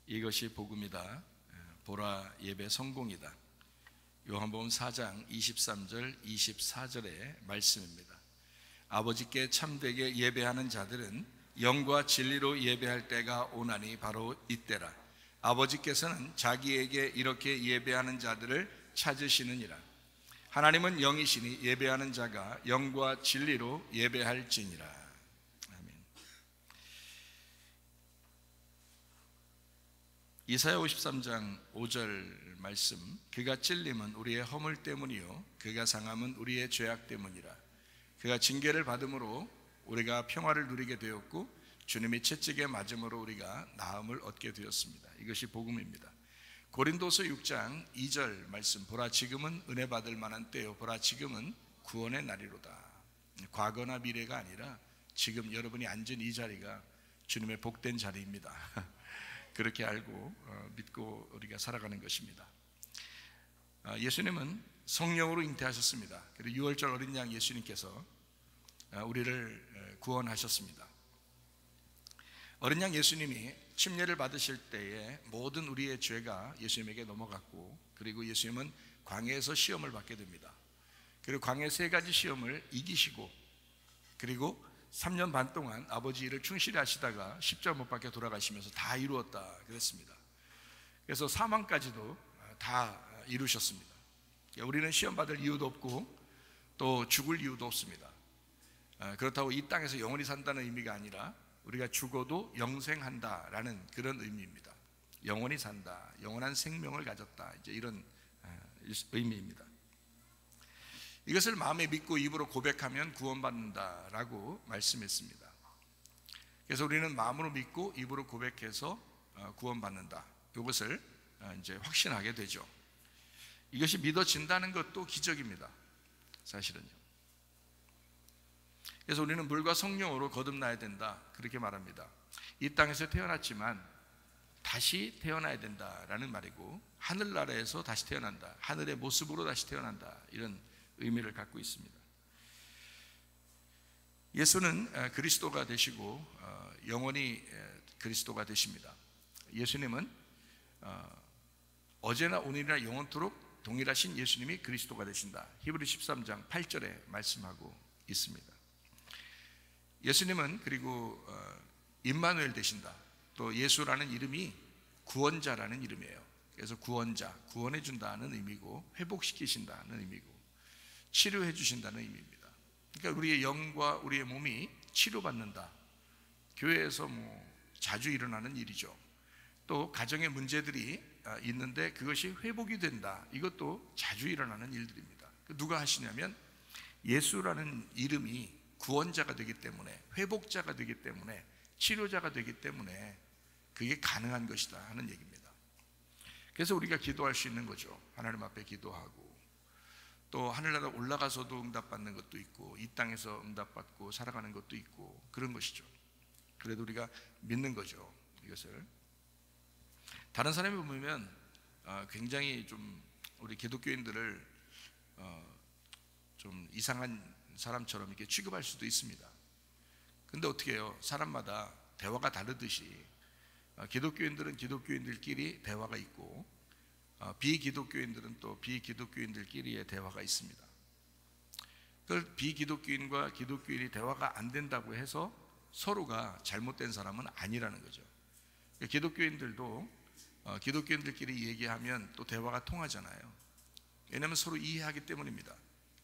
이것이 복음이다. 보라 예배 성공이다. 요한복음 4장 23절 24절의 말씀입니다. 아버지께 참되게 예배하는 자들은 영과 진리로 예배할 때가 오나니 바로 이때라. 아버지께서는 자기에게 이렇게 예배하는 자들을 찾으시느니라. 하나님은 영이시니 예배하는 자가 영과 진리로 예배할지니라. 아멘. 이사야 53장 5절 말씀. 그가 찔림은 우리의 허물 때문이요 그가 상함은 우리의 죄악 때문이라. 그가 징계를 받음으로 우리가 평화를 누리게 되었고 주님이 채찍에 맞음으로 우리가 나음을 얻게 되었습니다. 이것이 복음입니다. 고린도서 6장 2절 말씀. 보라 지금은 은혜 받을 만한 때요 보라 지금은 구원의 날이로다. 과거나 미래가 아니라 지금 여러분이 앉은 이 자리가 주님의 복된 자리입니다. 그렇게 알고 믿고 우리가 살아가는 것입니다. 예수님은 성령으로 잉태하셨습니다. 그리고 유월절 어린 양 예수님께서 우리를 구원하셨습니다. 어린 양 예수님이 침례를 받으실 때에 모든 우리의 죄가 예수님에게 넘어갔고, 그리고 예수님은 광야에서 시험을 받게 됩니다. 그리고 광야의 세 가지 시험을 이기시고, 그리고 3년 반 동안 아버지 일을 충실히 하시다가 십자가 못 박혀 돌아가시면서 다 이루었다 그랬습니다. 그래서 사망까지도 다 이루셨습니다. 우리는 시험 받을 이유도 없고 또 죽을 이유도 없습니다. 그렇다고 이 땅에서 영원히 산다는 의미가 아니라 우리가 죽어도 영생한다라는 그런 의미입니다. 영원히 산다, 영원한 생명을 가졌다, 이제 이런 의미입니다. 이것을 마음에 믿고 입으로 고백하면 구원받는다라고 말씀했습니다. 그래서 우리는 마음으로 믿고 입으로 고백해서 구원받는다. 이것을 이제 확신하게 되죠. 이것이 믿어진다는 것도 기적입니다. 사실은요. 그래서 우리는 물과 성령으로 거듭나야 된다, 그렇게 말합니다. 이 땅에서 태어났지만 다시 태어나야 된다라는 말이고, 하늘나라에서 다시 태어난다, 하늘의 모습으로 다시 태어난다, 이런 의미를 갖고 있습니다. 예수는 그리스도가 되시고 영원히 그리스도가 되십니다. 예수님은 어제나 오늘이나 영원토록 동일하신 예수님이 그리스도가 되신다. 히브리 13장 8절에 말씀하고 있습니다. 예수님은 그리고 임마누엘 되신다. 또 예수라는 이름이 구원자라는 이름이에요. 그래서 구원자, 구원해 준다는 의미고, 회복시키신다는 의미고, 치료해 주신다는 의미입니다. 그러니까 우리의 영과 우리의 몸이 치료받는다. 교회에서 자주 일어나는 일이죠. 또 가정의 문제들이 있는데 그것이 회복이 된다. 이것도 자주 일어나는 일들입니다. 누가 하시냐면 예수라는 이름이 구원자가 되기 때문에, 회복자가 되기 때문에, 치료자가 되기 때문에 그게 가능한 것이다 하는 얘기입니다. 그래서 우리가 기도할 수 있는 거죠. 하나님 앞에 기도하고, 또 하늘나라 올라가서도 응답받는 것도 있고, 이 땅에서 응답받고 살아가는 것도 있고, 그런 것이죠. 그래도 우리가 믿는 거죠. 이것을 다른 사람이 보면 굉장히 좀 우리 기독교인들을 좀 이상한 사람처럼 이렇게 취급할 수도 있습니다. 근데 어떻게 해요? 사람마다 대화가 다르듯이 기독교인들은 기독교인들끼리 대화가 있고, 비기독교인들은 또 비기독교인들끼리의 대화가 있습니다. 그걸 비기독교인과 기독교인이 대화가 안 된다고 해서 서로가 잘못된 사람은 아니라는 거죠. 기독교인들도 기독교인들끼리 얘기하면 또 대화가 통하잖아요. 왜냐하면 서로 이해하기 때문입니다.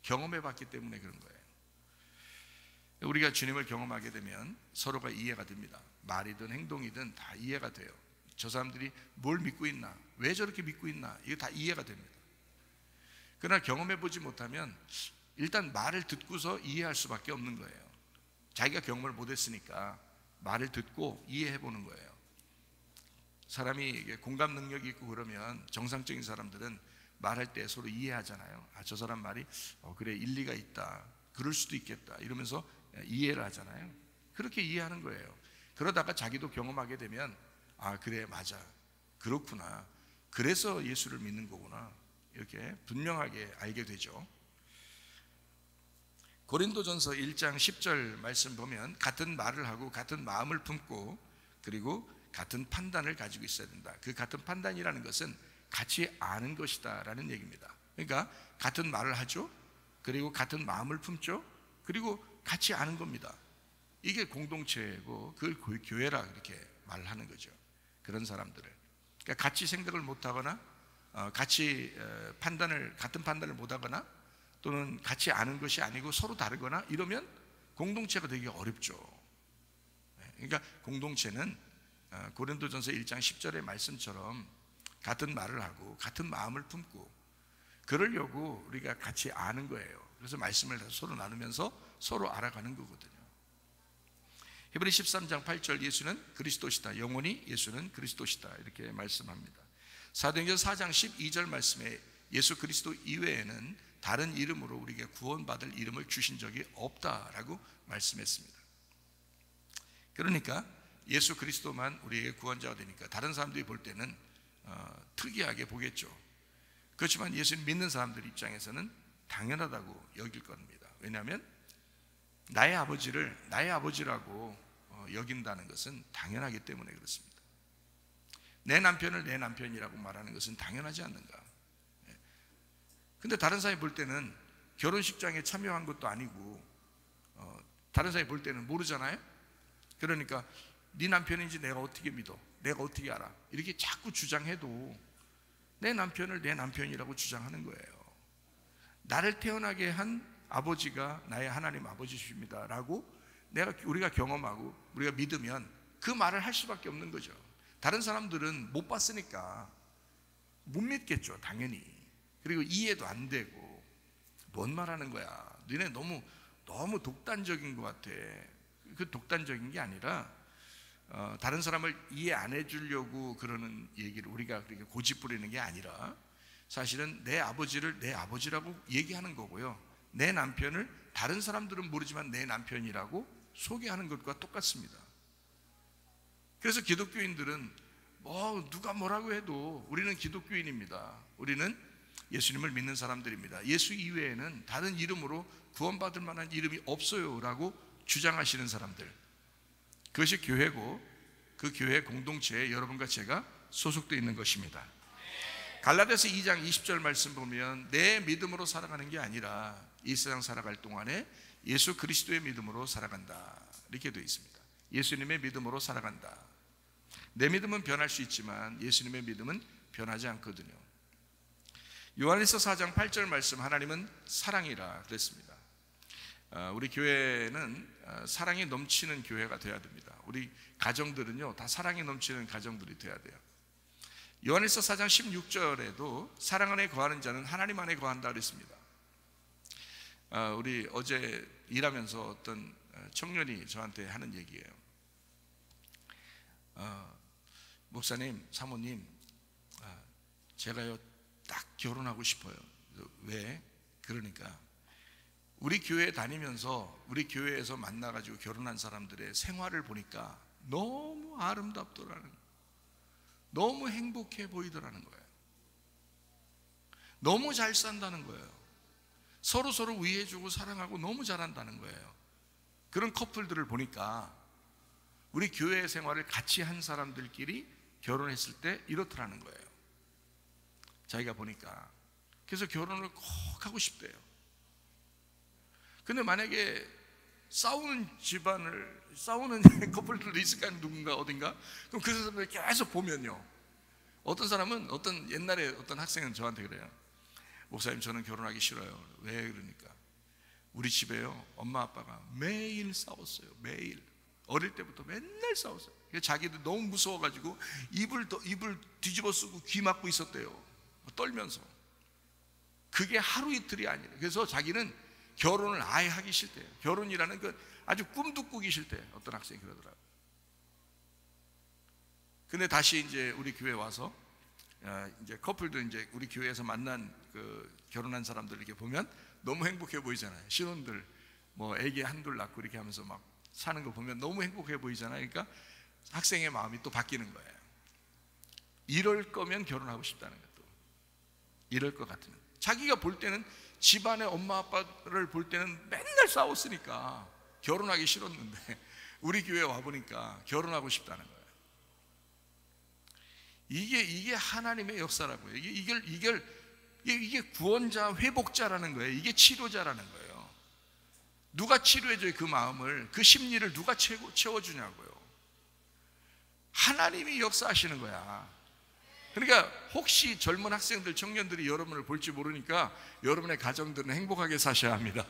경험해 봤기 때문에 그런 거예요. 우리가 주님을 경험하게 되면 서로가 이해가 됩니다. 말이든 행동이든 다 이해가 돼요. 저 사람들이 뭘 믿고 있나, 왜 저렇게 믿고 있나, 이게 다 이해가 됩니다. 그러나 경험해 보지 못하면 일단 말을 듣고서 이해할 수밖에 없는 거예요. 자기가 경험을 못했으니까 말을 듣고 이해해 보는 거예요. 사람이 공감 능력이 있고 그러면 정상적인 사람들은 말할 때 서로 이해하잖아요. 저 사람 말이 그래, 일리가 있다, 그럴 수도 있겠다, 이러면서 이해를 하잖아요. 그렇게 이해하는 거예요. 그러다가 자기도 경험하게 되면 그래, 맞아, 그렇구나, 그래서 예수를 믿는 거구나, 이렇게 분명하게 알게 되죠. 고린도전서 1장 10절 말씀 보면 같은 말을 하고 같은 마음을 품고, 그리고 같은 판단을 가지고 있어야 된다. 그 같은 판단이라는 것은 같이 아는 것이다 라는 얘기입니다. 그러니까 같은 말을 하죠. 그리고 같은 마음을 품죠. 그리고 같이 아는 겁니다. 이게 공동체고 그걸 교회라 이렇게 말하는 거죠. 그런 사람들을, 그러니까 같이 생각을 못하거나 같이 같은 판단을 못하거나 또는 같이 아는 것이 아니고 서로 다르거나 이러면 공동체가 되기 어렵죠. 그러니까 공동체는 고린도전서 1장 10절의 말씀처럼 같은 말을 하고 같은 마음을 품고 그러려고 우리가 같이 아는 거예요. 그래서 말씀을 서로 나누면서 서로 알아가는 거거든요. 히브리 13장 8절, 예수는 그리스도시다. 영원히 예수는 그리스도시다. 이렇게 말씀합니다. 사도행전 4장 12절 말씀에 예수 그리스도 이외에는 다른 이름으로 우리에게 구원받을 이름을 주신 적이 없다라고 말씀했습니다. 그러니까 예수 그리스도만 우리에게 구원자가 되니까 다른 사람들이 볼 때는 특이하게 보겠죠. 그렇지만 예수님 믿는 사람들 입장에서는 당연하다고 여길 겁니다. 왜냐하면 나의 아버지를 나의 아버지라고 여긴다는 것은 당연하기 때문에 그렇습니다. 내 남편을 내 남편이라고 말하는 것은 당연하지 않는가. 근데 다른 사람이 볼 때는 결혼식장에 참여한 것도 아니고 다른 사람이 볼 때는 모르잖아요. 그러니까 네 남편인지 내가 어떻게 믿어? 내가 어떻게 알아? 이렇게 자꾸 주장해도 내 남편을 내 남편이라고 주장하는 거예요. 나를 태어나게 한 아버지가 나의 하나님 아버지십니다 라고 우리가 경험하고 우리가 믿으면 그 말을 할 수밖에 없는 거죠. 다른 사람들은 못 봤으니까 못 믿겠죠, 당연히. 그리고 이해도 안 되고 뭔 말하는 거야, 너네 너무 독단적인 것 같아. 그 독단적인 게 아니라 다른 사람을 이해 안 해주려고 그러는 얘기를 우리가 그렇게 고집 부리는 게 아니라 사실은 내 아버지를 내 아버지라고 얘기하는 거고요, 내 남편을 다른 사람들은 모르지만 내 남편이라고 소개하는 것과 똑같습니다. 그래서 기독교인들은 누가 뭐라고 해도 우리는 기독교인입니다. 우리는 예수님을 믿는 사람들입니다. 예수 이외에는 다른 이름으로 구원받을 만한 이름이 없어요 라고 주장하시는 사람들, 그것이 교회고 그 교회 공동체에 여러분과 제가 소속되어 있는 것입니다. 갈라디아서 2장 20절 말씀 보면 내 믿음으로 살아가는 게 아니라 이 세상 살아갈 동안에 예수 그리스도의 믿음으로 살아간다 이렇게 되어 있습니다. 예수님의 믿음으로 살아간다. 내 믿음은 변할 수 있지만 예수님의 믿음은 변하지 않거든요. 요한일서 4장 8절 말씀, 하나님은 사랑이라 그랬습니다. 우리 교회는 사랑이 넘치는 교회가 되어야 됩니다. 우리 가정들은요 다 사랑이 넘치는 가정들이 되어야 돼요. 요한일서 4장 16절에도 사랑 안에 거하는 자는 하나님 안에 거한다 그랬습니다. 우리 어제 일하면서 어떤 청년이 저한테 하는 얘기예요. 목사님, 사모님, 제가요 딱 결혼하고 싶어요. 왜? 그러니까 우리 교회 다니면서 우리 교회에서 만나가지고 결혼한 사람들의 생활을 보니까 너무 아름답더라는, 너무 행복해 보이더라는 거예요. 너무 잘 산다는 거예요. 서로 위해주고 사랑하고 너무 잘한다는 거예요. 그런 커플들을 보니까 우리 교회 생활을 같이 한 사람들끼리 결혼했을 때 이렇더라는 거예요. 자기가 보니까. 그래서 결혼을 꼭 하고 싶대요. 근데 만약에 싸우는 커플들도 있을까, 누군가 어딘가. 그럼 그 사람들 계속 보면요, 어떤 사람은, 옛날에 어떤 학생은 저한테 그래요. 목사님, 저는 결혼하기 싫어요. 왜? 그러니까 우리 집에요 엄마 아빠가 매일 싸웠어요. 매일. 어릴 때부터 맨날 싸웠어요. 자기도 너무 무서워가지고 입을 뒤집어 쓰고 귀 막고 있었대요. 떨면서. 그게 하루 이틀이 아니라. 그래서 자기는 결혼을 아예 하기 싫대요. 결혼이라는 그 아주 꿈도 꾸기 싫대요. 어떤 학생이 그러더라고요. 근데 다시 이제 우리 교회 와서 이제 커플도 이제 우리 교회에서 만난 그 결혼한 사람들 이렇게 보면 너무 행복해 보이잖아요. 신혼들 뭐 애기 한둘 낳고 이렇게 하면서 막 사는 거 보면 너무 행복해 보이잖아요. 그러니까 학생의 마음이 또 바뀌는 거예요. 이럴 거면 결혼하고 싶다는 것도. 이럴 것 같으면. 자기가 볼 때는 집안의 엄마 아빠를 볼 때는 맨날 싸웠으니까 결혼하기 싫었는데 우리 교회 와보니까 결혼하고 싶다는 거예요. 이게 하나님의 역사라고요. 이게 구원자, 회복자라는 거예요. 이게 치료자라는 거예요. 누가 치료해줘요? 그 마음을, 그 심리를 누가 채워주냐고요. 하나님이 역사하시는 거야. 그러니까 혹시 젊은 학생들, 청년들이 여러분을 볼지 모르니까 여러분의 가정들은 행복하게 사셔야 합니다.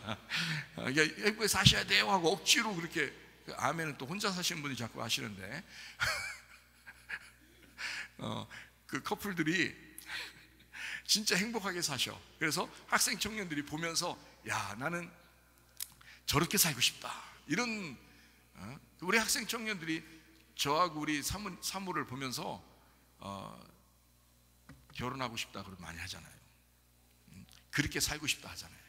행복하게 사셔야 돼요 하고 억지로 그렇게, 아멘은 또 혼자 사시는 분이 자꾸 하시는데 그 커플들이 진짜 행복하게 사셔. 그래서 학생 청년들이 보면서 야, 나는 저렇게 살고 싶다, 이런 우리 학생 청년들이 저하고 우리 사모를 보면서 결혼하고 싶다 그러면 많이 하잖아요. 그렇게 살고 싶다 하잖아요.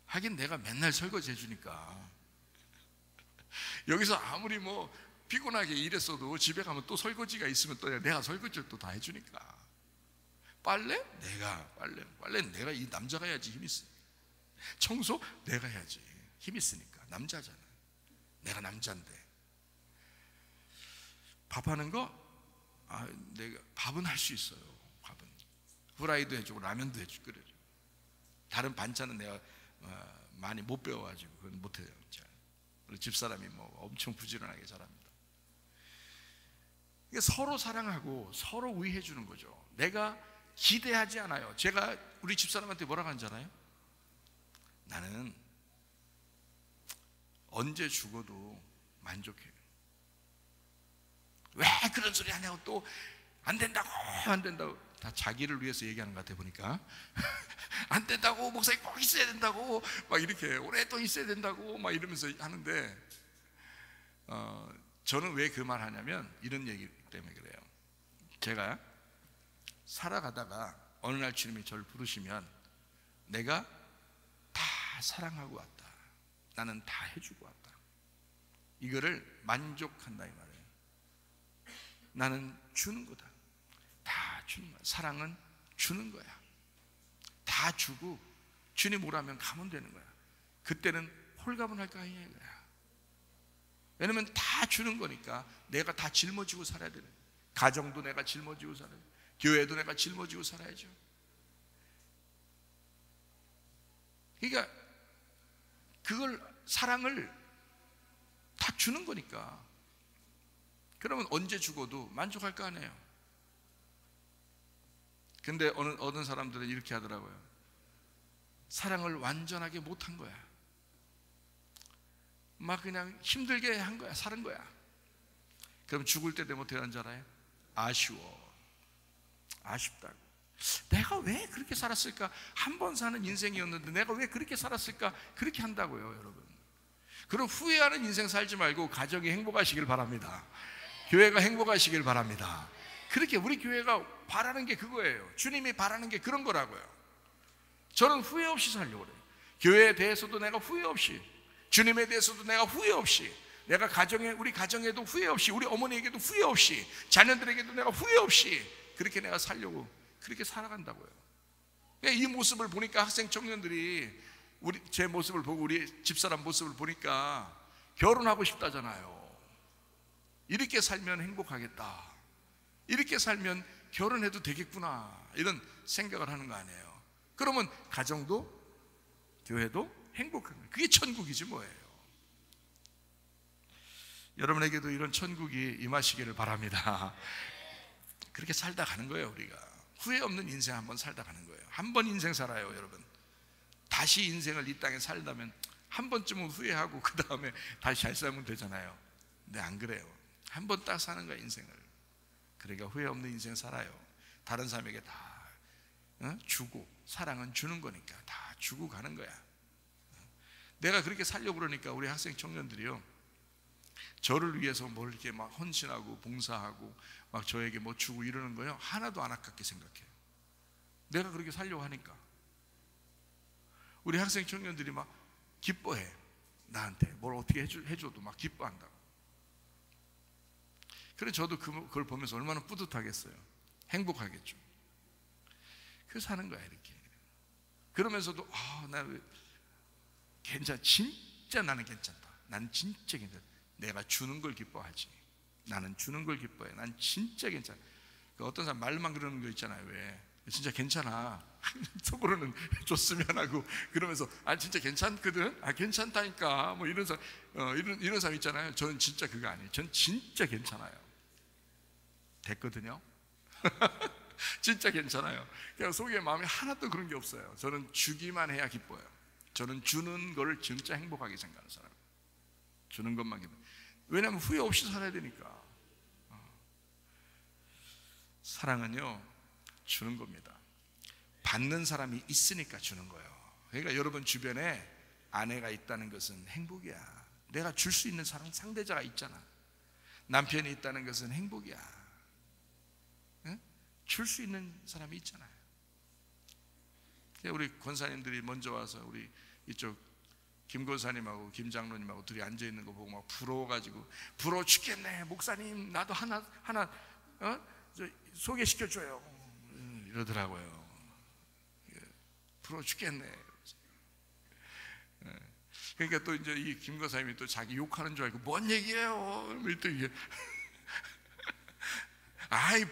하긴 내가 맨날 설거지 해주니까 여기서 아무리 뭐 피곤하게 일했어도 집에 가면 또 설거지가 있으면 또 내가 설거지를 또 다 해주니까. 빨래는 내가, 이 남자가 해야지 힘이 있으니까. 청소 내가 해야지 힘이 있으니까. 남자잖아, 내가 남자인데. 밥하는 거 내가 밥은 할 수 있어요. 밥은 후라이도 해주고 라면도 해주고 그래요. 다른 반찬은 내가 많이 못 배워가지고 그건 못해요. 우리 집사람이 뭐 엄청 부지런하게 잘합니다. 서로 사랑하고 서로 위해 주는 거죠. 내가 기대하지 않아요. 제가 우리 집사람한테 뭐라고 하는지 알아요? 나는 언제 죽어도 만족해. 왜 그런 소리 하냐고, 또 안 된다고 다 자기를 위해서 얘기하는 것 같아 보니까. 안 된다고, 목사님 꼭 있어야 된다고, 막 이렇게 오랫동안 있어야 된다고 막 이러면서 하는데, 저는 왜 그 말 하냐면 이런 얘기 때문에 그래요. 제가 살아가다가 어느 날 주님이 저를 부르시면 내가 다 사랑하고 왔다, 나는 다 해주고 왔다, 이거를 만족한다 이 말이에요. 나는 주는 거다, 다 주는 거야. 사랑은 주는 거야. 다 주고 주님 오라면 가면 되는 거야. 그때는 홀가분할까 아니냐 이거야. 왜냐면 다 주는 거니까 내가 다 짊어지고 살아야 되는 거야. 가정도 내가 짊어지고 살아야 돼. 교회도 내가 짊어지고 살아야죠. 그러니까 그걸, 사랑을 다 주는 거니까. 그러면 언제 죽어도 만족할 거 아니에요. 근데 어느 사람들은 이렇게 하더라고요. 사랑을 완전하게 못한 거야. 막 그냥 힘들게 한 거야, 사는 거야. 그럼 죽을 때 되면 어떻게 하는 줄 알아요? 아쉽다고. 내가 왜 그렇게 살았을까? 한 번 사는 인생이었는데 내가 왜 그렇게 살았을까? 그렇게 한다고요, 여러분. 그럼 후회하는 인생 살지 말고 가정이 행복하시길 바랍니다. 교회가 행복하시길 바랍니다. 그렇게 우리 교회가 바라는 게 그거예요. 주님이 바라는 게 그런 거라고요. 저는 후회 없이 살려고 그래요. 교회에 대해서도 내가 후회 없이, 주님에 대해서도 내가 후회 없이, 내가 우리 가정에도 후회 없이, 우리 어머니에게도 후회 없이, 자녀들에게도 내가 후회 없이 그렇게 내가 살려고 그렇게 살아간다고요. 이 모습을 보니까 학생 청년들이 제 모습을 보고 우리 집사람 모습을 보니까 결혼하고 싶다잖아요. 이렇게 살면 행복하겠다, 이렇게 살면 결혼해도 되겠구나, 이런 생각을 하는 거 아니에요. 그러면 가정도 교회도 행복한 거예요. 그게 천국이지 뭐예요. 여러분에게도 이런 천국이 임하시기를 바랍니다. 그렇게 살다 가는 거예요. 우리가 후회 없는 인생 한번 살다 가는 거예요. 한 번 인생 살아요, 여러분. 다시 인생을 이 땅에 살다면 한 번쯤은 후회하고 그 다음에 다시 잘 살면 되잖아요. 근데 안 그래요. 한 번 딱 사는 거야, 인생을. 그러니까 후회 없는 인생 살아요. 다른 사람에게 다 주고, 사랑은 주는 거니까 다 주고 가는 거야. 내가 그렇게 살려고 그러니까 우리 학생 청년들이요, 저를 위해서 뭘 이렇게 막 헌신하고 봉사하고 막 저에게 뭐 주고 이러는 거요, 하나도 안 아깝게 생각해요. 내가 그렇게 살려고 하니까. 우리 학생 청년들이 막 기뻐해. 나한테 뭘 어떻게 해줘도 막 기뻐한다고. 그래, 저도 그걸 보면서 얼마나 뿌듯하겠어요. 행복하겠죠. 그래서 사는 거야, 이렇게. 그러면서도 나 진짜 나는 괜찮다. 난 진짜 괜찮다. 내가 주는 걸 기뻐하지. 나는 주는 걸 기뻐해. 난 진짜 괜찮아. 그 어떤 사람 말만 그러는 거 있잖아요. 왜? 진짜 괜찮아. 속으로는 줬으면 하고 그러면서 진짜 괜찮거든. 괜찮다니까. 뭐 이런 사람, 이런 사람 있잖아요. 저는 진짜 그거 아니에요. 전 진짜 괜찮아요. 됐거든요. 진짜 괜찮아요. 그냥 속에 마음에 하나도 그런 게 없어요. 저는 주기만 해야 기뻐요. 저는 주는 거를 진짜 행복하게 생각하는 사람이에요. 주는 것만 기뻐요. 왜냐하면 후회 없이 살아야 되니까. 사랑은요, 주는 겁니다. 받는 사람이 있으니까 주는 거예요. 그러니까 여러분 주변에 아내가 있다는 것은 행복이야. 내가 줄 수 있는 사랑 상대자가 있잖아. 남편이 있다는 것은 행복이야. 응? 줄 수 있는 사람이 있잖아요. 우리 권사님들이 먼저 와서 우리 이쪽 김 권사님하고 김 장로님하고 둘이 앉아 있는 거 보고 막 부러워가지고 부러워 죽겠네. 목사님 나도 하나 소개시켜줘요. 이러더라고요. 부러워 죽겠네. 그러니까 또 이제 이 김 권사님이 또 자기 욕하는 줄 알고 뭔 얘기예요? 또 이게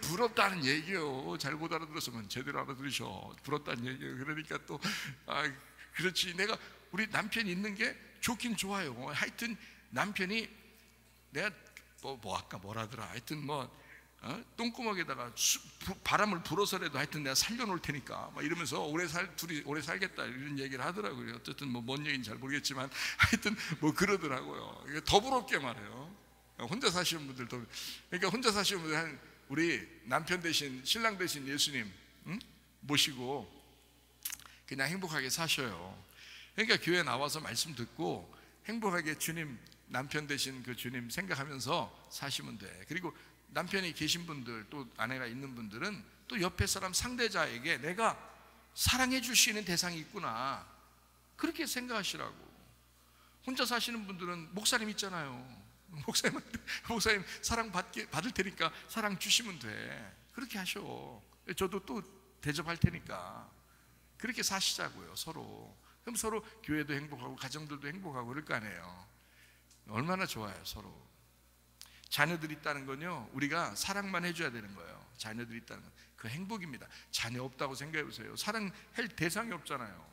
부럽다는 얘기요. 잘못 알아들었으면 제대로 알아들으셔. 부럽다는 얘기예요. 그러니까 또 그렇지. 내가 우리 남편이 있는 게 좋긴 좋아요. 하여튼 남편이 내가 아까 뭐라더라. 하여튼 똥구멍에다가 바람을 불어서라도 하여튼 내가 살려놓을 테니까 막 이러면서 둘이 오래 살겠다 이런 얘기를 하더라고요. 어쨌든 뭔 얘기인지 잘 모르겠지만 하여튼 그러더라고요. 이게 더 부럽게 말해요. 혼자 사시는 분들도. 그러니까 혼자 사시는 분들 우리 남편 대신 신랑 대신 예수님 모시고 그냥 행복하게 사셔요. 그러니까 교회 나와서 말씀 듣고 행복하게 주님, 남편 대신 그 주님 생각하면서 사시면 돼. 그리고 남편이 계신 분들, 또 아내가 있는 분들은 또 옆에 사람 상대자에게 내가 사랑해 줄 수 있는 대상이 있구나, 그렇게 생각하시라고. 혼자 사시는 분들은 목사님 있잖아요. 목사님 사랑 받을 테니까 사랑 주시면 돼. 그렇게 하셔. 저도 또 대접할 테니까. 그렇게 사시자고요, 서로. 그럼 서로 교회도 행복하고 가정들도 행복하고 그럴 거 아니에요. 얼마나 좋아요, 서로. 자녀들 있다는 건요, 우리가 사랑만 해줘야 되는 거예요. 자녀들 있다는 건 그 행복입니다. 자녀 없다고 생각해 보세요. 사랑할 대상이 없잖아요.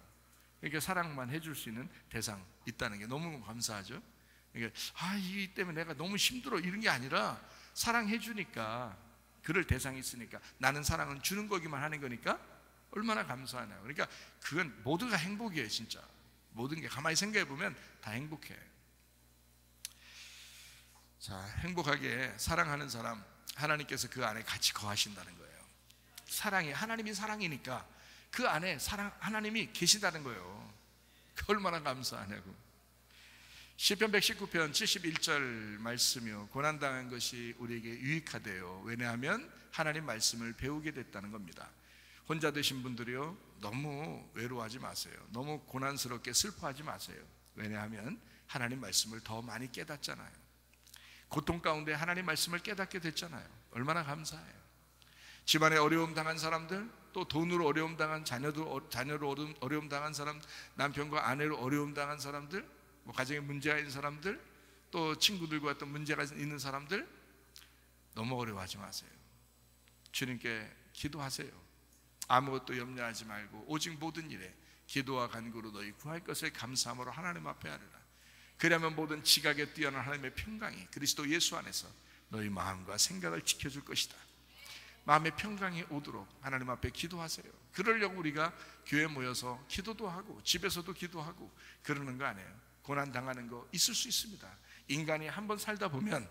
그러니까 사랑만 해줄 수 있는 대상 있다는 게 너무 감사하죠. 그러니까 이 때문에 내가 너무 힘들어 이런 게 아니라 사랑해 주니까, 그럴 대상이 있으니까, 나는 사랑은 주는 거기만 하는 거니까 얼마나 감사하나요. 그러니까 그건 모두가 행복이에요. 진짜 모든 게 가만히 생각해 보면 다 행복해. 자, 행복하게 사랑하는 사람, 하나님께서 그 안에 같이 거하신다는 거예요. 하나님이 사랑이니까 그 안에 하나님이 계시다는 거예요. 얼마나 감사하냐고. 시편 119편 71절 말씀이요, 고난당한 것이 우리에게 유익하대요. 왜냐하면 하나님 말씀을 배우게 됐다는 겁니다. 혼자 되신 분들이요, 너무 외로워하지 마세요. 너무 고난스럽게 슬퍼하지 마세요. 왜냐하면 하나님 말씀을 더 많이 깨닫잖아요. 고통 가운데 하나님 말씀을 깨닫게 됐잖아요. 얼마나 감사해요. 집안에 어려움 당한 사람들, 또 돈으로 어려움 당한 자녀로 어려움 당한 사람, 남편과 아내로 어려움 당한 사람들, 가정에 문제가 있는 사람들, 또 친구들과 어떤 문제가 있는 사람들, 너무 어려워하지 마세요. 주님께 기도하세요. 아무것도 염려하지 말고 오직 모든 일에 기도와 간구로 너희 구할 것을 감사함으로 하나님 앞에 하리라. 그러면 모든 지각에 뛰어난 하나님의 평강이 그리스도 예수 안에서 너희 마음과 생각을 지켜줄 것이다. 마음의 평강이 오도록 하나님 앞에 기도하세요. 그러려고 우리가 교회에 모여서 기도도 하고 집에서도 기도하고 그러는 거 아니에요. 고난당하는 거 있을 수 있습니다. 인간이 한번 살다 보면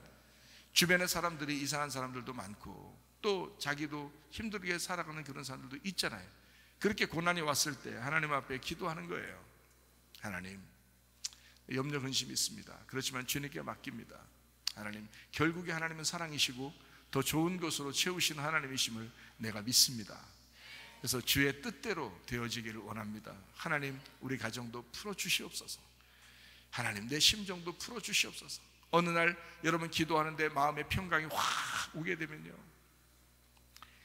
주변의 사람들이 이상한 사람들도 많고 또 자기도 힘들게 살아가는 그런 사람들도 있잖아요. 그렇게 고난이 왔을 때 하나님 앞에 기도하는 거예요. 하나님, 염려 근심이 있습니다. 그렇지만 주님께 맡깁니다. 하나님, 결국에 하나님은 사랑이시고 더 좋은 것으로 채우시는 하나님이심을 내가 믿습니다. 그래서 주의 뜻대로 되어지기를 원합니다. 하나님, 우리 가정도 풀어주시옵소서. 하나님, 내 심정도 풀어주시옵소서. 어느 날 여러분 기도하는데 마음의 평강이 확 오게 되면요,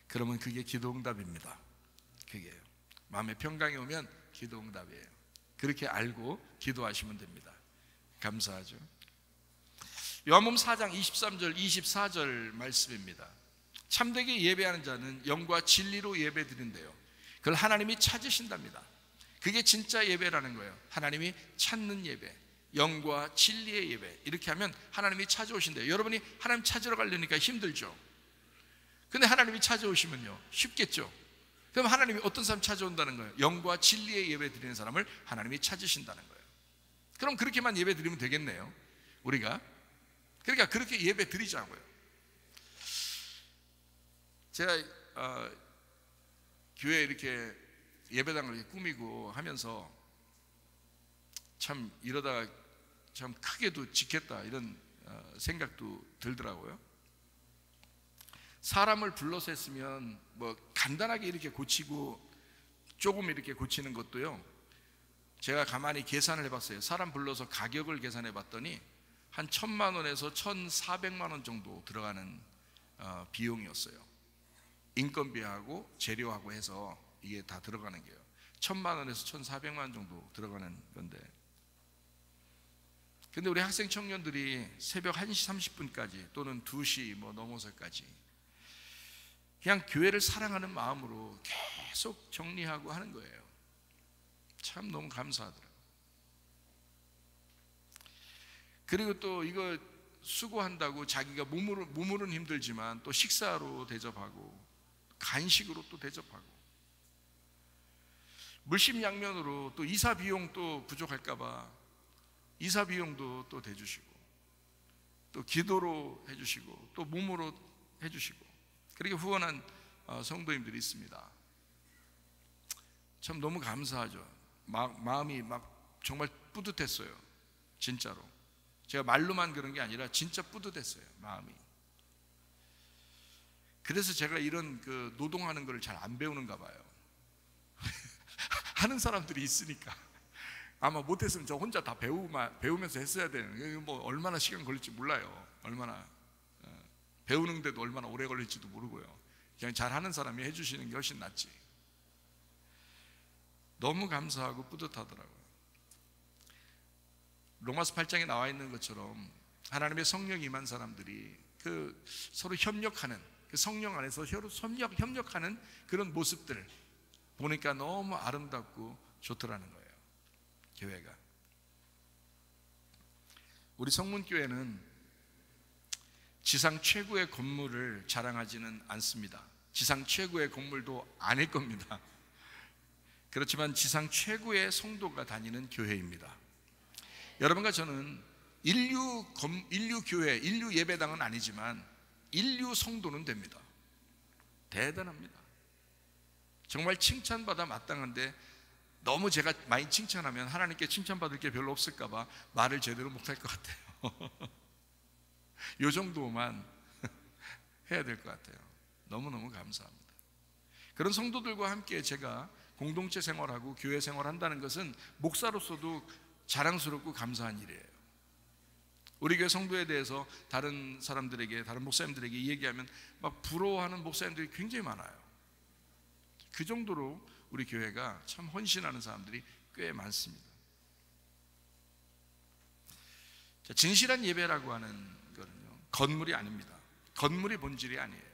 그러면 그게 기도응답입니다. 그게 마음의 평강이 오면 기도응답이에요. 그렇게 알고 기도하시면 됩니다. 감사하죠. 요한복음 4장 23절 24절 말씀입니다. 참되게 예배하는 자는 영과 진리로 예배드린대요. 그걸 하나님이 찾으신답니다. 그게 진짜 예배라는 거예요. 하나님이 찾는 예배, 영과 진리의 예배. 이렇게 하면 하나님이 찾아오신대요. 여러분이 하나님 찾으러 가려니까 힘들죠. 근데 하나님이 찾아오시면요 쉽겠죠. 그럼 하나님이 어떤 사람 찾아온다는 거예요? 영과 진리의 예배 드리는 사람을 하나님이 찾으신다는 거예요. 그럼 그렇게만 예배 드리면 되겠네요, 우리가. 그러니까 그렇게 예배 드리자고요. 제가 교회 이렇게 예배당을 이렇게 꾸미고 하면서 참 이러다가 참 크게도 짓겠다 이런 생각도 들더라고요. 사람을 불러서 했으면 뭐 간단하게 이렇게 고치고 조금 이렇게 고치는 것도요, 제가 가만히 계산을 해봤어요. 사람 불러서 가격을 계산해 봤더니 한 1,000만 원에서 1,400만 원 정도 들어가는 비용이었어요. 인건비하고 재료하고 해서 이게 다 들어가는 게요 1,000만 원에서 1,400만 원 정도 들어가는 건데, 근데 우리 학생 청년들이 새벽 1시 30분까지 또는 2시 뭐 넘어서까지 그냥 교회를 사랑하는 마음으로 계속 정리하고 하는 거예요. 참 너무 감사하더라고요. 그리고 또 이거 수고한다고 자기가 몸으로는 힘들지만 또 식사로 대접하고 간식으로 또 대접하고 물심양면으로 또 이사 비용 또 부족할까봐 이사 비용도 또 대주시고 또 기도로 해주시고 또 몸으로 해주시고 그렇게 후원한 성도님들이 있습니다. 참 너무 감사하죠. 마음이 막 정말 뿌듯했어요. 진짜로. 제가 말로만 그런 게 아니라 진짜 뿌듯했어요, 마음이. 그래서 제가 이런 그 노동하는 걸 잘 안 배우는가 봐요. 하는 사람들이 있으니까. 아마 못했으면 저 혼자 다 배우면서 했어야 되는, 뭐 얼마나 시간 걸릴지 몰라요. 얼마나 배우는데도 얼마나 오래 걸릴지도 모르고요. 그냥 잘하는 사람이 해주시는 게 훨씬 낫지. 너무 감사하고 뿌듯하더라고요. 로마서 8장에 나와 있는 것처럼 하나님의 성령이 임한 사람들이 그 서로 협력하는, 그 성령 안에서 서로 협력하는 그런 모습들 보니까 너무 아름답고 좋더라는 거예요. 교회가. 우리 성문교회는 지상 최고의 건물을 자랑하지는 않습니다. 지상 최고의 건물도 아닐 겁니다. 그렇지만 지상 최고의 성도가 다니는 교회입니다. 여러분과 저는 인류 교회, 인류 예배당은 아니지만 인류 성도는 됩니다. 대단합니다. 정말 칭찬받아 마땅한데 너무 제가 많이 칭찬하면 하나님께 칭찬받을 게 별로 없을까봐 말을 제대로 못할 것 같아요. 이 정도만 해야 될 것 같아요. 너무너무 감사합니다. 그런 성도들과 함께 제가 공동체 생활하고 교회 생활한다는 것은 목사로서도 자랑스럽고 감사한 일이에요. 우리 교회 성도에 대해서 다른 사람들에게, 다른 목사님들에게 얘기하면 막 부러워하는 목사님들이 굉장히 많아요. 그 정도로 우리 교회가 참 헌신하는 사람들이 꽤 많습니다. 자, 진실한 예배라고 하는 거는요, 건물이 아닙니다. 건물이 본질이 아니에요.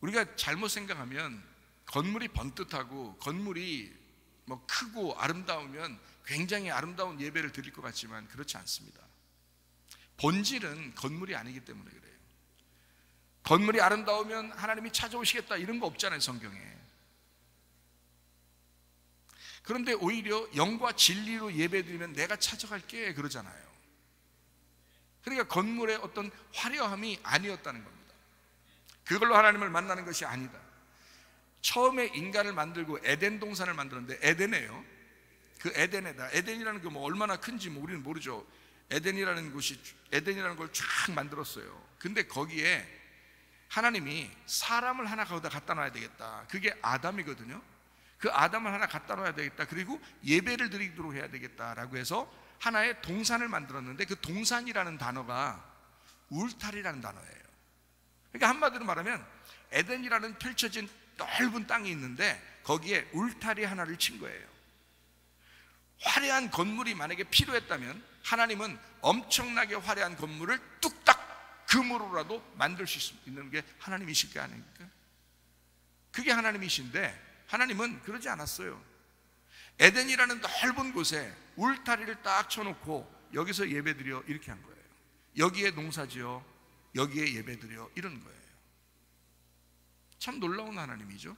우리가 잘못 생각하면 건물이 번듯하고 건물이 뭐 크고 아름다우면 굉장히 아름다운 예배를 드릴 것 같지만 그렇지 않습니다. 본질은 건물이 아니기 때문에 그래요. 건물이 아름다우면 하나님이 찾아오시겠다 이런 거 없잖아요, 성경에. 그런데 오히려 영과 진리로 예배드리면 내가 찾아갈게 그러잖아요. 그러니까 건물의 어떤 화려함이 아니었다는 겁니다. 그걸로 하나님을 만나는 것이 아니다. 처음에 인간을 만들고 에덴 동산을 만들었는데 에덴이에요. 그 에덴에다, 에덴이라는 게 뭐 얼마나 큰지 뭐 우리는 모르죠. 에덴이라는 걸 쫙 만들었어요. 근데 거기에 하나님이 사람을 하나 거기다 갖다 놔야 되겠다. 그게 아담이거든요. 그 아담을 하나 갖다 놔야 되겠다. 그리고 예배를 드리도록 해야 되겠다라고 해서 하나의 동산을 만들었는데 그 동산이라는 단어가 울타리라는 단어예요. 그러니까 한마디로 말하면 에덴이라는 펼쳐진 넓은 땅이 있는데 거기에 울타리 하나를 친 거예요. 화려한 건물이 만약에 필요했다면 하나님은 엄청나게 화려한 건물을 뚝딱 금으로라도 만들 수 있는 게 하나님이실 게 아닙니까? 그게 하나님이신데 하나님은 그러지 않았어요. 에덴이라는 넓은 곳에 울타리를 딱 쳐놓고 여기서 예배드려 이렇게 한 거예요. 여기에 농사지어 여기에 예배드려 이런 거예요. 참 놀라운 하나님이죠.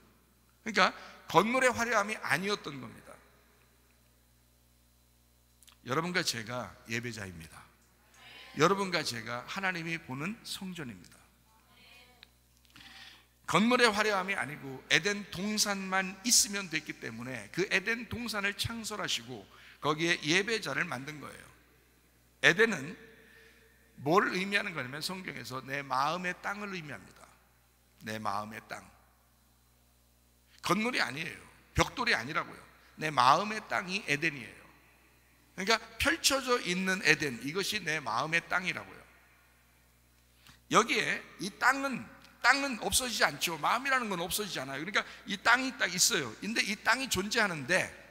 그러니까 건물의 화려함이 아니었던 겁니다. 여러분과 제가 예배자입니다. 여러분과 제가 하나님이 보는 성전입니다. 건물의 화려함이 아니고 에덴 동산만 있으면 됐기 때문에 그 에덴 동산을 창설하시고 거기에 예배자를 만든 거예요. 에덴은 뭘 의미하는 거냐면 성경에서 내 마음의 땅을 의미합니다. 내 마음의 땅. 건물이 아니에요. 벽돌이 아니라고요. 내 마음의 땅이 에덴이에요. 그러니까 펼쳐져 있는 에덴, 이것이 내 마음의 땅이라고요. 여기에 이 땅은 없어지지 않죠. 마음이라는 건 없어지지 않아요. 그러니까 이 땅이 딱 있어요. 근데 이 땅이 존재하는데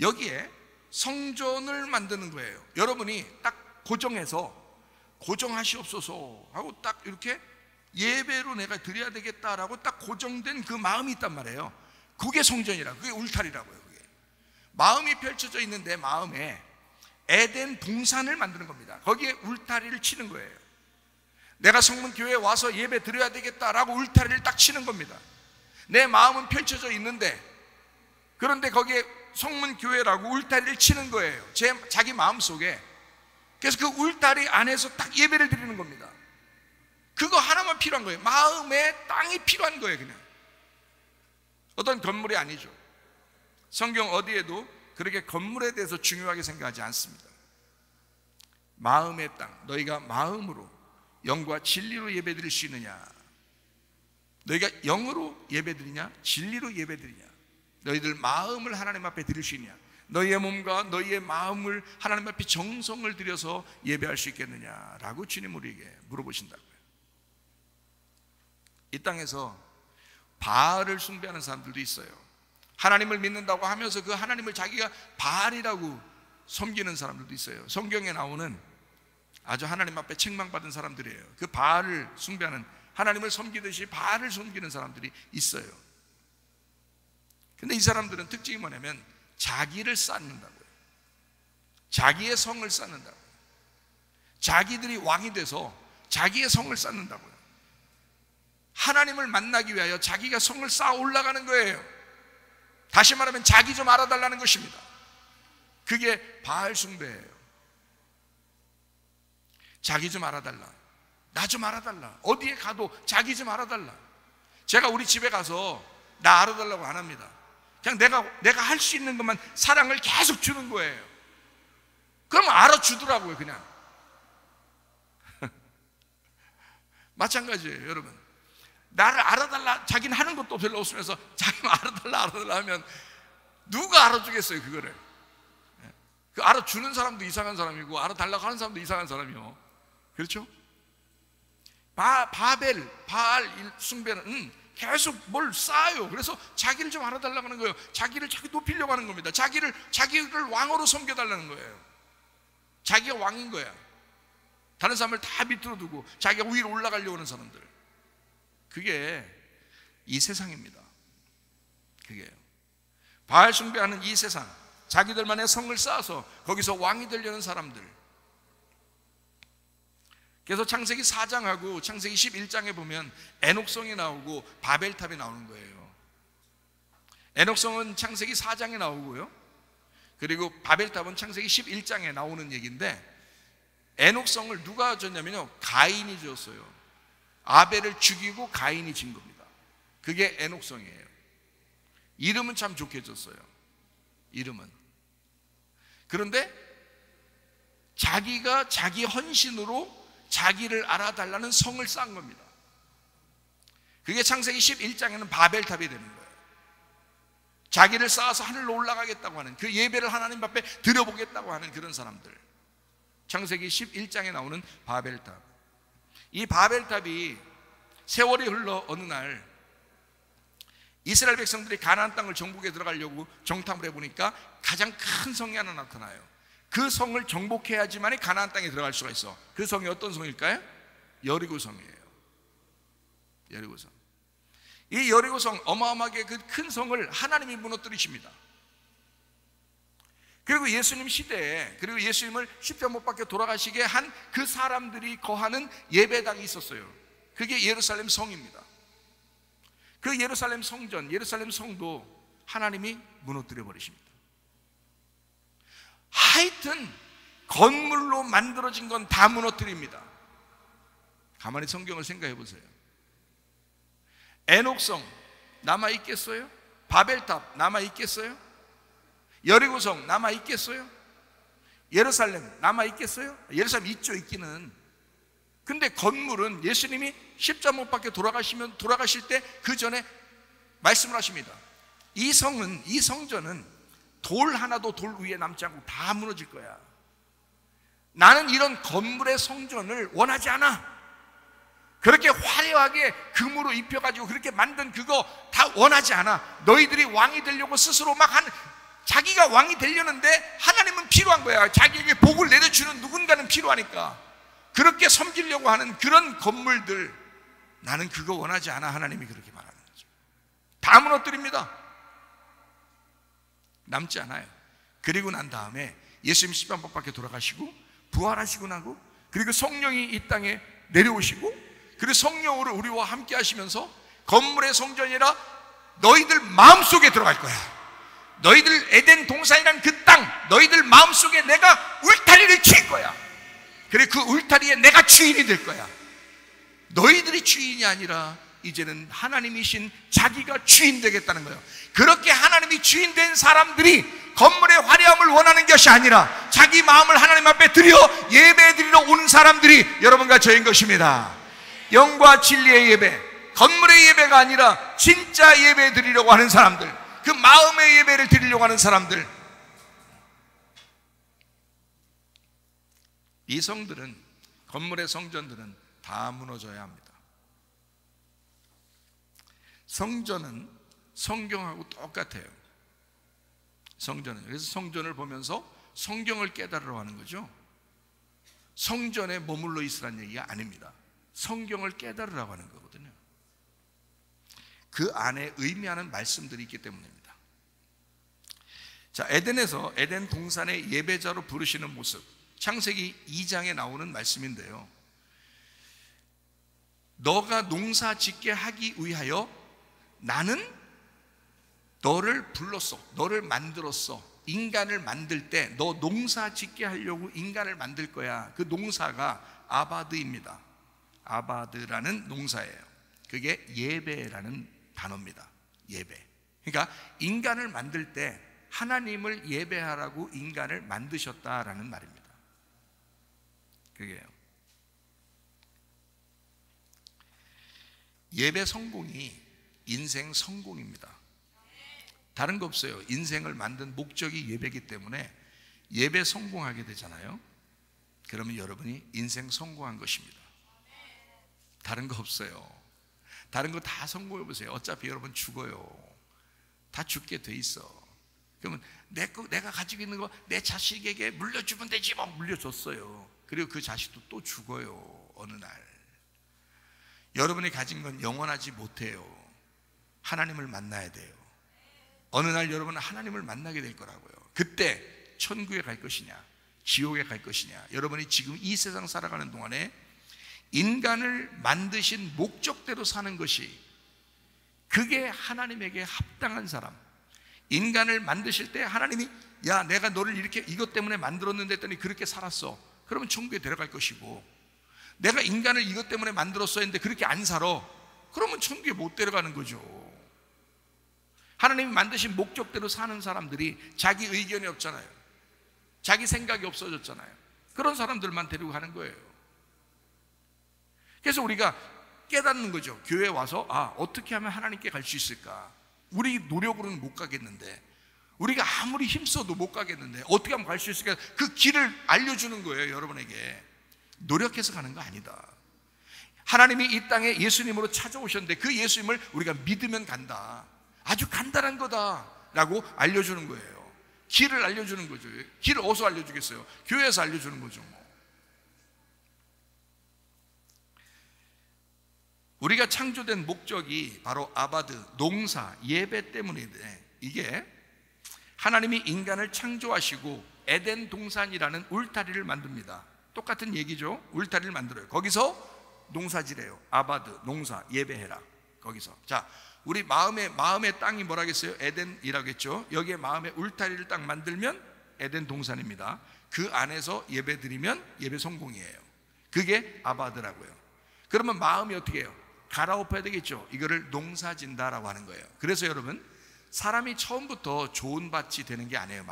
여기에 성전을 만드는 거예요. 여러분이 딱 고정해서 고정하시옵소서 하고 딱 이렇게 예배로 내가 드려야 되겠다라고 딱 고정된 그 마음이 있단 말이에요. 그게 성전이라, 그게 울타리라고요. 그게 마음이 펼쳐져 있는 내 마음에 에덴 동산을 만드는 겁니다. 거기에 울타리를 치는 거예요. 내가 성문교회에 와서 예배 드려야 되겠다라고 울타리를 딱 치는 겁니다. 내 마음은 펼쳐져 있는데 그런데 거기에 성문교회라고 울타리를 치는 거예요. 자기 마음속에. 그래서 그 울타리 안에서 딱 예배를 드리는 겁니다. 그거 하나만 필요한 거예요. 마음의 땅이 필요한 거예요. 그냥 어떤 건물이 아니죠. 성경 어디에도 그렇게 건물에 대해서 중요하게 생각하지 않습니다. 마음의 땅, 너희가 마음으로 영과 진리로 예배드릴 수 있느냐? 너희가 영으로 예배드리냐? 진리로 예배드리냐? 너희들 마음을 하나님 앞에 드릴 수 있느냐? 너희의 몸과 너희의 마음을 하나님 앞에 정성을 들여서 예배할 수 있겠느냐라고 주님 우리에게 물어보신다고요. 이 땅에서 바알을 숭배하는 사람들도 있어요. 하나님을 믿는다고 하면서 그 하나님을 자기가 바알이라고 섬기는 사람들도 있어요. 성경에 나오는 아주 하나님 앞에 책망받은 사람들이에요. 그 바알을 숭배하는, 하나님을 섬기듯이 바알을 섬기는 사람들이 있어요. 근데 이 사람들은 특징이 뭐냐면 자기를 쌓는다고요. 자기의 성을 쌓는다고요. 자기들이 왕이 돼서 자기의 성을 쌓는다고요. 하나님을 만나기 위하여 자기가 성을 쌓아 올라가는 거예요. 다시 말하면 자기 좀 알아달라는 것입니다. 그게 바알 숭배예요. 자기 좀 알아달라, 나 좀 알아달라, 어디에 가도 자기 좀 알아달라. 제가 우리 집에 가서 나 알아달라고 안 합니다. 그냥 내가 할 수 있는 것만 사랑을 계속 주는 거예요. 그럼 알아주더라고요. 그냥 마찬가지예요. 여러분, 나를 알아달라, 자기는 하는 것도 별로 없으면서 자기만 알아달라 하면 누가 알아주겠어요? 그거를. 그 알아주는 사람도 이상한 사람이고 알아달라고 하는 사람도 이상한 사람이요. 그렇죠? 바알 숭배는 계속 뭘 쌓아요. 그래서 자기를 좀 알아달라고 하는 거예요. 자기 높이려고 하는 겁니다. 자기를 왕으로 섬겨달라는 거예요. 자기가 왕인 거야. 다른 사람을 다 밑으로 두고 자기가 위로 올라가려고 하는 사람들. 그게 이 세상입니다. 그게요. 바알 숭배하는 이 세상, 자기들만의 성을 쌓아서 거기서 왕이 되려는 사람들. 그래서 창세기 4장하고 창세기 11장에 보면 에녹성이 나오고 바벨탑이 나오는 거예요. 에녹성은 창세기 4장에 나오고요, 그리고 바벨탑은 창세기 11장에 나오는 얘기인데, 에녹성을 누가 졌냐면요, 가인이 지었어요. 아벨을 죽이고 가인이 진 겁니다. 그게 에녹성이에요. 이름은 참 좋게 졌어요. 이름은. 그런데 자기가 자기 헌신으로 자기를 알아달라는 성을 쌓은 겁니다. 그게 창세기 11장에는 바벨탑이 되는 거예요. 자기를 쌓아서 하늘로 올라가겠다고 하는, 그 예배를 하나님 앞에 드려보겠다고 하는 그런 사람들. 창세기 11장에 나오는 바벨탑. 이 바벨탑이 세월이 흘러 어느 날 이스라엘 백성들이 가나안 땅을 정복해 들어가려고 정탐을 해보니까 가장 큰 성이 하나 나타나요. 그 성을 정복해야지만 가나안 땅에 들어갈 수가 있어. 그 성이 어떤 성일까요? 여리고성이에요. 여리고성. 이 여리고성, 어마어마하게 그 큰 성을 하나님이 무너뜨리십니다. 그리고 예수님 시대에, 그리고 예수님을 십자가 못 박혀 돌아가시게 한 그 사람들이 거하는 예배당이 있었어요. 그게 예루살렘 성입니다. 그 예루살렘 성전, 예루살렘 성도 하나님이 무너뜨려 버리십니다. 하여튼 건물로 만들어진 건 다 무너뜨립니다. 가만히 성경을 생각해 보세요. 에녹성 남아있겠어요? 바벨탑 남아있겠어요? 여리고성 남아있겠어요? 예루살렘 남아있겠어요? 예루살렘 있죠, 있기는. 근데 건물은 예수님이 십자가 못 박혀 돌아가실 때 그 전에 말씀을 하십니다. 이 성은, 이 성전은 돌 하나도 돌 위에 남지 않고 다 무너질 거야. 나는 이런 건물의 성전을 원하지 않아. 그렇게 화려하게 금으로 입혀가지고 그렇게 만든 그거 다 원하지 않아. 너희들이 왕이 되려고 스스로 막 자기가 왕이 되려는데 하나님은 필요한 거야. 자기에게 복을 내려주는 누군가는 필요하니까. 그렇게 섬기려고 하는 그런 건물들, 나는 그거 원하지 않아. 하나님이 그렇게 말하는 거죠. 다 무너뜨립니다. 남지 않아요. 그리고 난 다음에 예수님 십자가 못 박혀 돌아가시고 부활하시고 나고, 그리고 성령이 이 땅에 내려오시고, 그리고 성령으로 우리와 함께 하시면서 건물의 성전이라 너희들 마음속에 들어갈 거야. 너희들 에덴 동산이란 그 땅, 너희들 마음속에 내가 울타리를 칠 거야. 그리고 그 울타리에 내가 주인이 될 거야. 너희들이 주인이 아니라 이제는 하나님이신 자기가 주인 되겠다는 거예요. 그렇게 하나님이 주인 된 사람들이 건물의 화려함을 원하는 것이 아니라 자기 마음을 하나님 앞에 드려 예배 드리러 오는 사람들이 여러분과 저인 것입니다. 영과 진리의 예배, 건물의 예배가 아니라 진짜 예배 드리려고 하는 사람들, 그 마음의 예배를 드리려고 하는 사람들. 이 성들은, 건물의 성전들은 다 무너져야 합니다. 성전은 성경하고 똑같아요. 성전은. 그래서 성전을 보면서 성경을 깨달으러 하는 거죠. 성전에 머물러 있으라는 얘기가 아닙니다. 성경을 깨달으라고 하는 거거든요. 그 안에 의미하는 말씀들이 있기 때문입니다. 자, 에덴에서, 에덴 동산의 예배자로 부르시는 모습, 창세기 2장에 나오는 말씀인데요. 너가 농사 짓게 하기 위하여 나는 너를 불렀어. 너를 만들었어. 인간을 만들 때 너 농사 짓게 하려고 인간을 만들 거야. 그 농사가 아바드입니다. 아바드라는 농사예요. 그게 예배라는 단어입니다. 예배. 그러니까 인간을 만들 때 하나님을 예배하라고 인간을 만드셨다라는 말입니다. 그게요. 예배 성공이 인생 성공입니다. 다른 거 없어요. 인생을 만든 목적이 예배이기 때문에 예배 성공하게 되잖아요. 그러면 여러분이 인생 성공한 것입니다. 다른 거 없어요. 다른 거 다 성공해 보세요. 어차피 여러분 죽어요. 다 죽게 돼 있어. 그러면 내가 가지고 있는 거 내 자식에게 물려주면 되지. 뭐 물려줬어요. 그리고 그 자식도 또 죽어요. 어느 날. 여러분이 가진 건 영원하지 못해요. 하나님을 만나야 돼요. 어느 날 여러분은 하나님을 만나게 될 거라고요. 그때 천국에 갈 것이냐, 지옥에 갈 것이냐. 여러분이 지금 이 세상 살아가는 동안에 인간을 만드신 목적대로 사는 것이, 그게 하나님에게 합당한 사람. 인간을 만드실 때 하나님이 야, 내가 너를 이렇게 이것 때문에 만들었는데 했더니 그렇게 살았어. 그러면 천국에 데려갈 것이고, 내가 인간을 이것 때문에 만들었어 했는데 그렇게 안 살아. 그러면 천국에 못 데려가는 거죠. 하나님이 만드신 목적대로 사는 사람들이 자기 의견이 없잖아요. 자기 생각이 없어졌잖아요. 그런 사람들만 데리고 가는 거예요. 그래서 우리가 깨닫는 거죠. 교회에 와서 어떻게 하면 하나님께 갈 수 있을까? 우리 노력으로는 못 가겠는데, 우리가 아무리 힘써도 못 가겠는데 어떻게 하면 갈 수 있을까? 그 길을 알려주는 거예요. 여러분에게. 노력해서 가는 거 아니다. 하나님이 이 땅에 예수님으로 찾아오셨는데 그 예수님을 우리가 믿으면 간다. 아주 간단한 거다라고 알려주는 거예요. 길을 알려주는 거죠. 길을 어디서 알려주겠어요? 교회에서 알려주는 거죠. 우리가 창조된 목적이 바로 아바드, 농사, 예배 때문인데, 이게 하나님이 인간을 창조하시고 에덴 동산이라는 울타리를 만듭니다. 똑같은 얘기죠. 울타리를 만들어요. 거기서 농사지래요. 아바드, 농사, 예배해라. 거기서. 자, 우리 마음의 땅이 뭐라겠어요? 에덴이라고 했죠. 여기에 마음의 울타리를 딱 만들면 에덴 동산입니다. 그 안에서 예배 드리면 예배 성공이에요. 그게 아바드라고요. 그러면 마음이 어떻게 해요? 갈아엎어야 되겠죠. 이거를 농사진다라고 하는 거예요. 그래서 여러분, 사람이 처음부터 좋은 밭이 되는 게 아니에요.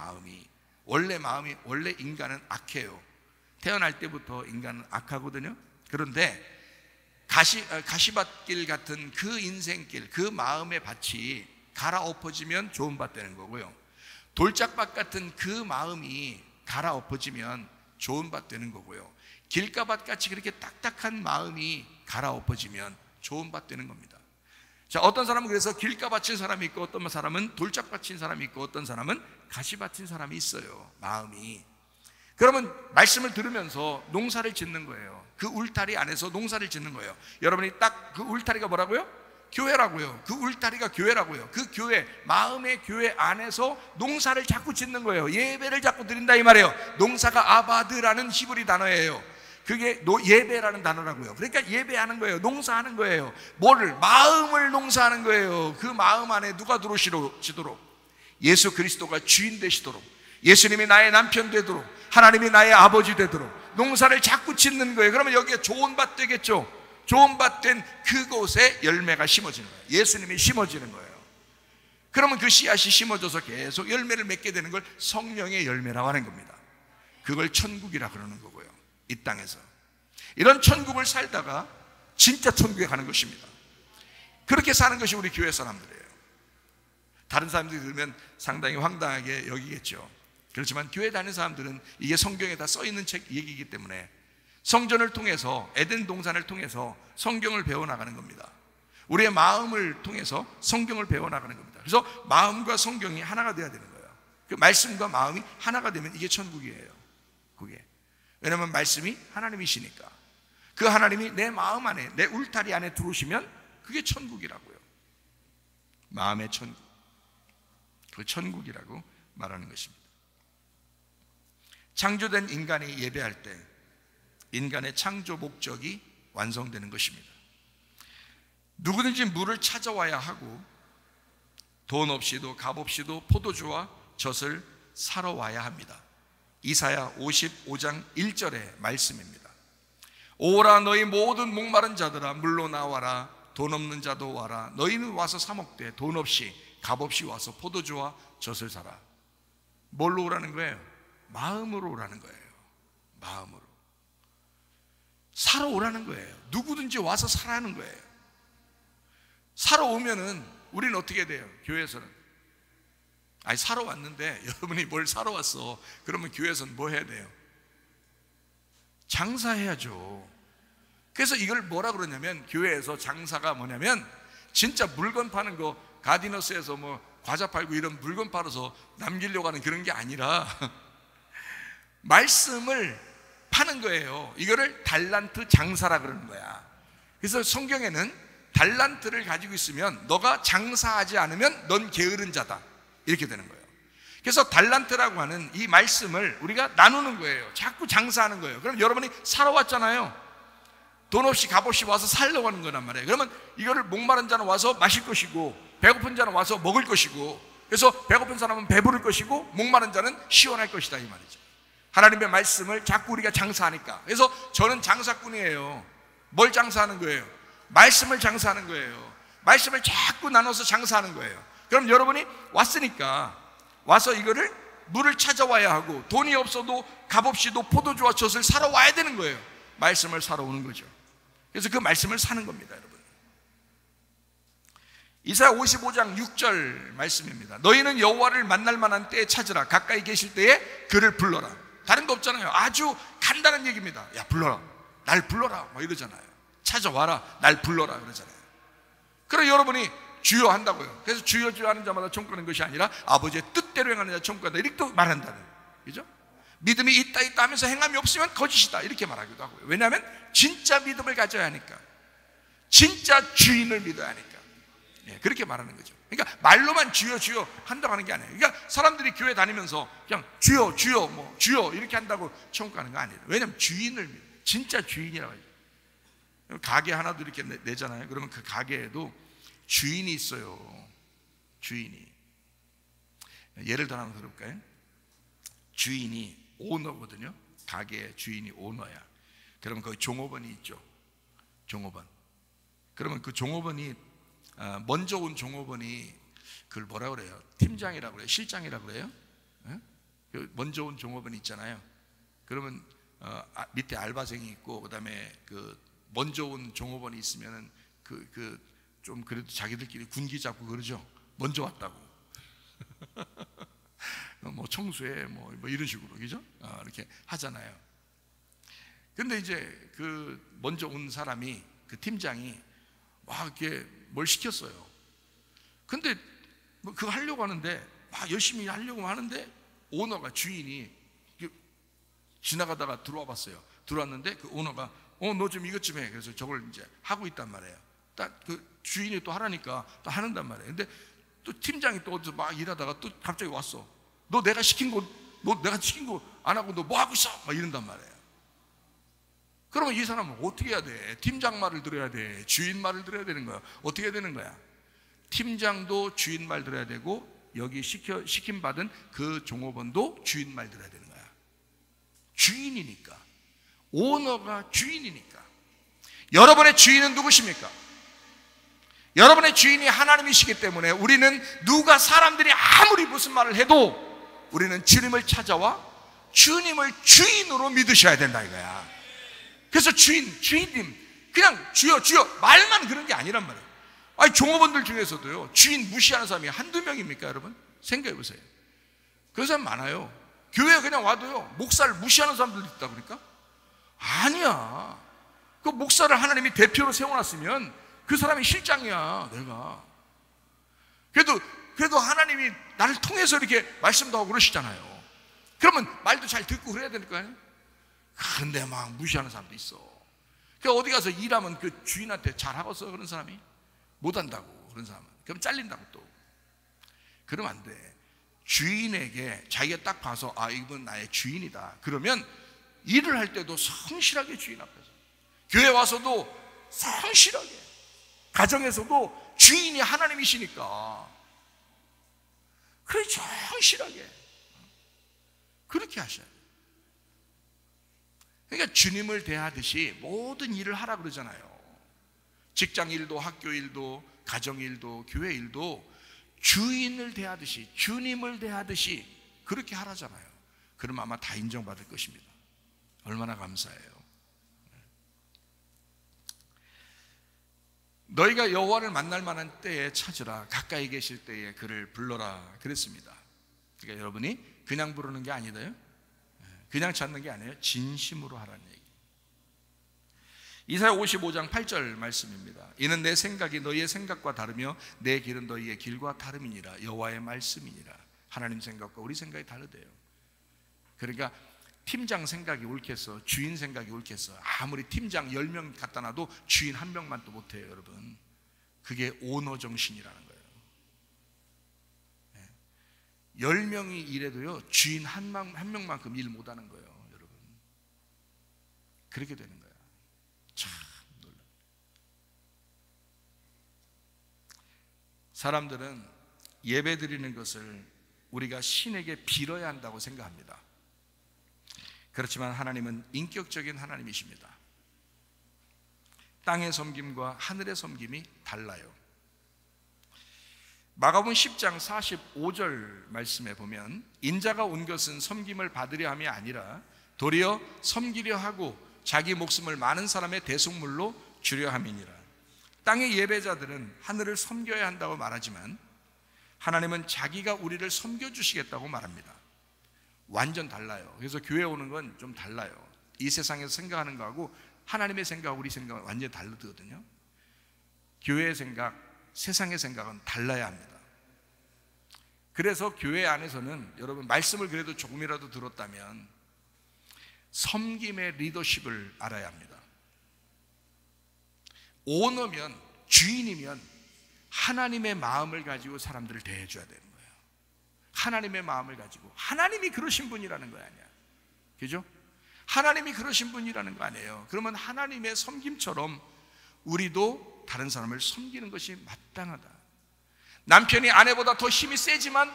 원래 인간은 악해요. 태어날 때부터 인간은 악하거든요. 그런데 가시밭길 같은 그 인생길, 그 마음의 밭이 갈아엎어지면 좋은 밭 되는 거고요. 돌짝밭 같은 그 마음이 갈아엎어지면 좋은 밭 되는 거고요. 길가밭 같이 그렇게 딱딱한 마음이 갈아엎어지면 좋은 밭 되는 겁니다. 자, 어떤 사람은 그래서 길가밭인 사람이 있고, 어떤 사람은 돌짝밭인 사람이 있고, 어떤 사람은 가시밭인 사람이 있어요. 마음이. 그러면 말씀을 들으면서 농사를 짓는 거예요. 그 울타리 안에서 농사를 짓는 거예요. 여러분이 딱 그 울타리가 뭐라고요? 교회라고요. 그 울타리가 교회라고요. 그 교회, 마음의 교회 안에서 농사를 자꾸 짓는 거예요. 예배를 자꾸 드린다 이 말이에요. 농사가 아바드라는 히브리 단어예요. 그게 예배라는 단어라고요. 그러니까 예배하는 거예요. 농사하는 거예요. 뭐를? 마음을 농사하는 거예요. 그 마음 안에 누가 들어오시도록? 예수 그리스도가 주인 되시도록, 예수님이 나의 남편 되도록, 하나님이 나의 아버지 되도록 농사를 자꾸 짓는 거예요. 그러면 여기에 좋은 밭 되겠죠. 좋은 밭 된 그곳에 열매가 심어지는 거예요. 예수님이 심어지는 거예요. 그러면 그 씨앗이 심어져서 계속 열매를 맺게 되는 걸 성령의 열매라고 하는 겁니다. 그걸 천국이라 그러는 거고요. 이 땅에서 이런 천국을 살다가 진짜 천국에 가는 것입니다. 그렇게 사는 것이 우리 교회 사람들이에요. 다른 사람들이 들으면 상당히 황당하게 여기겠죠. 그렇지만 교회 다니는 사람들은 이게 성경에 다 써있는 책 얘기이기 때문에 성전을 통해서, 에덴 동산을 통해서 성경을 배워나가는 겁니다. 우리의 마음을 통해서 성경을 배워나가는 겁니다. 그래서 마음과 성경이 하나가 돼야 되는 거예요. 그 말씀과 마음이 하나가 되면 이게 천국이에요. 그게. 왜냐하면 말씀이 하나님이시니까. 그 하나님이 내 마음 안에, 내 울타리 안에 들어오시면 그게 천국이라고요. 마음의 천국. 그 천국이라고 말하는 것입니다. 창조된 인간이 예배할 때 인간의 창조 목적이 완성되는 것입니다. 누구든지 물을 찾아와야 하고 돈 없이도 값 없이도 포도주와 젖을 사러 와야 합니다. 이사야 55장 1절의 말씀입니다. 오라 너희 모든 목마른 자들아 물로 나와라. 돈 없는 자도 와라. 너희는 와서 사 먹되 돈 없이 값 없이 와서 포도주와 젖을 사라. 뭘로 오라는 거예요? 마음으로 오라는 거예요. 마음으로 사러 오라는 거예요. 누구든지 와서 사라는 거예요. 사러 오면은 우리는 어떻게 돼요? 교회에서는 사러 왔는데 여러분이 뭘 사러 왔어? 그러면 교회에서는 뭐 해야 돼요? 장사해야죠. 그래서 이걸 뭐라 그러냐면, 교회에서 장사가 뭐냐면 진짜 물건 파는 거, 가디너스에서 뭐 과자 팔고 이런 물건 팔아서 남기려고 하는 그런 게 아니라 말씀을 파는 거예요. 이거를 달란트 장사라 그러는 거야. 그래서 성경에는 달란트를 가지고 있으면 너가 장사하지 않으면 넌 게으른 자다, 이렇게 되는 거예요. 그래서 달란트라고 하는 이 말씀을 우리가 나누는 거예요. 자꾸 장사하는 거예요. 그럼 여러분이 사러 왔잖아요. 돈 없이 값 없이 와서 살려고 하는 거란 말이에요. 그러면 이거를 목마른 자는 와서 마실 것이고 배고픈 자는 와서 먹을 것이고, 그래서 배고픈 사람은 배부를 것이고 목마른 자는 시원할 것이다, 이 말이죠. 하나님의 말씀을 자꾸 우리가 장사하니까. 그래서 저는 장사꾼이에요. 뭘 장사하는 거예요? 말씀을 장사하는 거예요. 말씀을 자꾸 나눠서 장사하는 거예요. 그럼 여러분이 왔으니까 와서 이거를 물을 찾아와야 하고 돈이 없어도 값 없이도 포도주와 젖을 사러 와야 되는 거예요. 말씀을 사러 오는 거죠. 그래서 그 말씀을 사는 겁니다, 여러분. 이사야 55장 6절 말씀입니다. 너희는 여호와를 만날 만한 때에 찾으라. 가까이 계실 때에 그를 불러라. 다른 거 없잖아요. 아주 간단한 얘기입니다. 야, 불러라. 날 불러라. 뭐 이러잖아요. 찾아와라. 날 불러라. 그러잖아요. 그럼 여러분이 주여 한다고요. 그래서 주여 주여 하는 자마다 천국 가는 것이 아니라 아버지의 뜻대로 행하는 자 천국 간다, 이렇게 또 말한다는, 그죠? 믿음이 있다 하면서 행함이 없으면 거짓이다, 이렇게 말하기도 하고요. 왜냐하면 진짜 믿음을 가져야 하니까, 진짜 주인을 믿어야 하니까, 그렇게 말하는 거죠. 그러니까 말로만 주여 주여 한다고 하는 게 아니에요. 그러니까 사람들이 교회 다니면서 그냥 주여 주여 뭐 주여 이렇게 한다고 천국 가는 거 아니에요. 왜냐하면 주인을 믿어요. 진짜 주인이라고 하죠. 가게 하나도 이렇게 내잖아요. 그러면 그 가게에도 주인이 있어요. 주인이. 예를 들어 한번 들어볼까요? 주인이 오너거든요. 가게의 주인이 오너야. 그러면 거기 종업원이 있죠. 종업원. 그러면 그 종업원이, 먼저 온 종업원이 그걸 뭐라 그래요? 팀장이라고 그래요? 실장이라고 그래요? 먼저 온 종업원이 있잖아요. 그러면 밑에 알바생이 있고, 그다음에 그 먼저 온 종업원이 있으면은 좀 그래도 자기들끼리 군기 잡고 그러죠. 먼저 왔다고. 뭐 청소해 뭐 이런 식으로, 그죠? 이렇게 하잖아요. 근데 이제 그 먼저 온 사람이, 그 팀장이 막 이렇게 뭘 시켰어요. 근데 뭐 그거 하려고 하는데, 막 열심히 하려고 하는데, 오너가, 주인이 지나가다가 들어와 봤어요. 들어왔는데 그 오너가 너 좀 이것 좀 해. 그래서 저걸 이제 하고 있단 말이에요. 딱 그 주인이 또 하라니까 또 하는단 말이에요. 근데 또 팀장이 또 막 일하다가 또 갑자기 왔어. 너 내가 시킨 거 안 하고 너 뭐 하고 있어? 막 이런단 말이에요. 그러면 이 사람은 어떻게 해야 돼? 팀장 말을 들어야 돼? 주인 말을 들어야 되는 거야? 어떻게 해야 되는 거야? 팀장도 주인 말 들어야 되고, 여기 시킴 받은 그 종업원도 주인 말 들어야 되는 거야. 주인이니까. 오너가 주인이니까. 여러분의 주인은 누구십니까? 여러분의 주인이 하나님이시기 때문에 우리는 누가, 사람들이 아무리 무슨 말을 해도 우리는 주님을 찾아와 주님을 주인으로 믿으셔야 된다 이거야. 그래서 주인님 그냥 주여 주여 말만 그런 게 아니란 말이에요. 아니, 종업원들 중에서도요, 주인 무시하는 사람이 한두 명입니까? 여러분 생각해 보세요. 그런 사람 많아요. 교회에 그냥 와도요, 목사를 무시하는 사람들도 있다. 그러니까 아니야. 그 목사를 하나님이 대표로 세워놨으면 그 사람이 실장이야. 내가 그래도 하나님이 나를 통해서 이렇게 말씀도 하고 그러시잖아요. 그러면 말도 잘 듣고 그래야 되는 거 아니에요? 그런데 막 무시하는 사람도 있어. 그러니까 어디 가서 일하면 그 주인한테 잘하고서 그런 사람이 못한다고, 그런 사람은 그럼 잘린다고. 또 그러면 안 돼. 주인에게 자기가 딱 봐서 이분 나의 주인이다, 그러면 일을 할 때도 성실하게 주인 앞에서, 교회 와서도 성실하게, 가정에서도 주인이 하나님이시니까 그래 성실하게 그렇게 하셔야 돼요. 그러니까 주님을 대하듯이 모든 일을 하라 그러잖아요. 직장 일도, 학교 일도, 가정 일도, 교회 일도 주인을 대하듯이, 주님을 대하듯이 그렇게 하라잖아요. 그럼 아마 다 인정받을 것입니다. 얼마나 감사해요. 너희가 여호와를 만날 만한 때에 찾으라, 가까이 계실 때에 그를 불러라 그랬습니다. 그러니까 여러분이 그냥 부르는 게 아니다요, 그냥 찾는 게 아니에요. 진심으로 하라는 얘기. 이사야 55장 8절 말씀입니다. 이는 내 생각이 너희의 생각과 다르며 내 길은 너희의 길과 다름이니라. 여호와의 말씀이니라. 하나님 생각과 우리 생각이 다르대요. 그러니까 팀장 생각이 옳겠어, 주인 생각이 옳겠어. 아무리 팀장 10명 갖다 놔도 주인 1명만 또 못해요. 여러분, 그게 오너 정신이라는 거예요. 10명이 일해도요, 주인 한 명만큼 일 못하는 거예요. 여러분, 그렇게 되는 거예요. 참 놀라. 사람들은 예배 드리는 것을 우리가 신에게 빌어야 한다고 생각합니다. 그렇지만 하나님은 인격적인 하나님이십니다. 땅의 섬김과 하늘의 섬김이 달라요. 마가복음 10장 45절 말씀에 보면, 인자가 온 것은 섬김을 받으려 함이 아니라 도리어 섬기려 하고 자기 목숨을 많은 사람의 대속물로 주려 함이니라. 땅의 예배자들은 하늘을 섬겨야 한다고 말하지만 하나님은 자기가 우리를 섬겨주시겠다고 말합니다. 완전 달라요. 그래서 교회 오는 건 좀 달라요. 이 세상에서 생각하는 거하고 하나님의 생각, 우리 생각은 완전히 다르거든요. 교회의 생각, 세상의 생각은 달라야 합니다. 그래서 교회 안에서는 여러분 말씀을 그래도 조금이라도 들었다면 섬김의 리더십을 알아야 합니다. 오너면, 주인이면 하나님의 마음을 가지고 사람들을 대해줘야 되는 거예요. 하나님의 마음을 가지고. 하나님이 그러신 분이라는 거 아니야. 그죠? 하나님이 그러신 분이라는 거 아니에요. 그러면 하나님의 섬김처럼 우리도 다른 사람을 섬기는 것이 마땅하다. 남편이 아내보다 더 힘이 세지만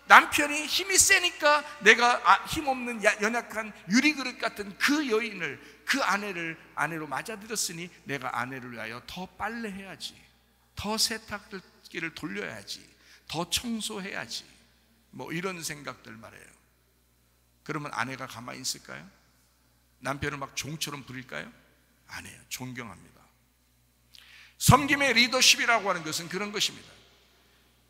남편이 힘이 세니까 내가 힘없는 연약한 유리그릇 같은 그 여인을, 그 아내를 아내로 맞아들였으니 내가 아내를 위하여 더 빨래해야지, 더 세탁기를 돌려야지, 더 청소해야지, 뭐 이런 생각들 말이에요. 그러면 아내가 가만히 있을까요? 남편을 막 종처럼 부릴까요? 아니에요. 존경합니다. 섬김의 리더십이라고 하는 것은 그런 것입니다.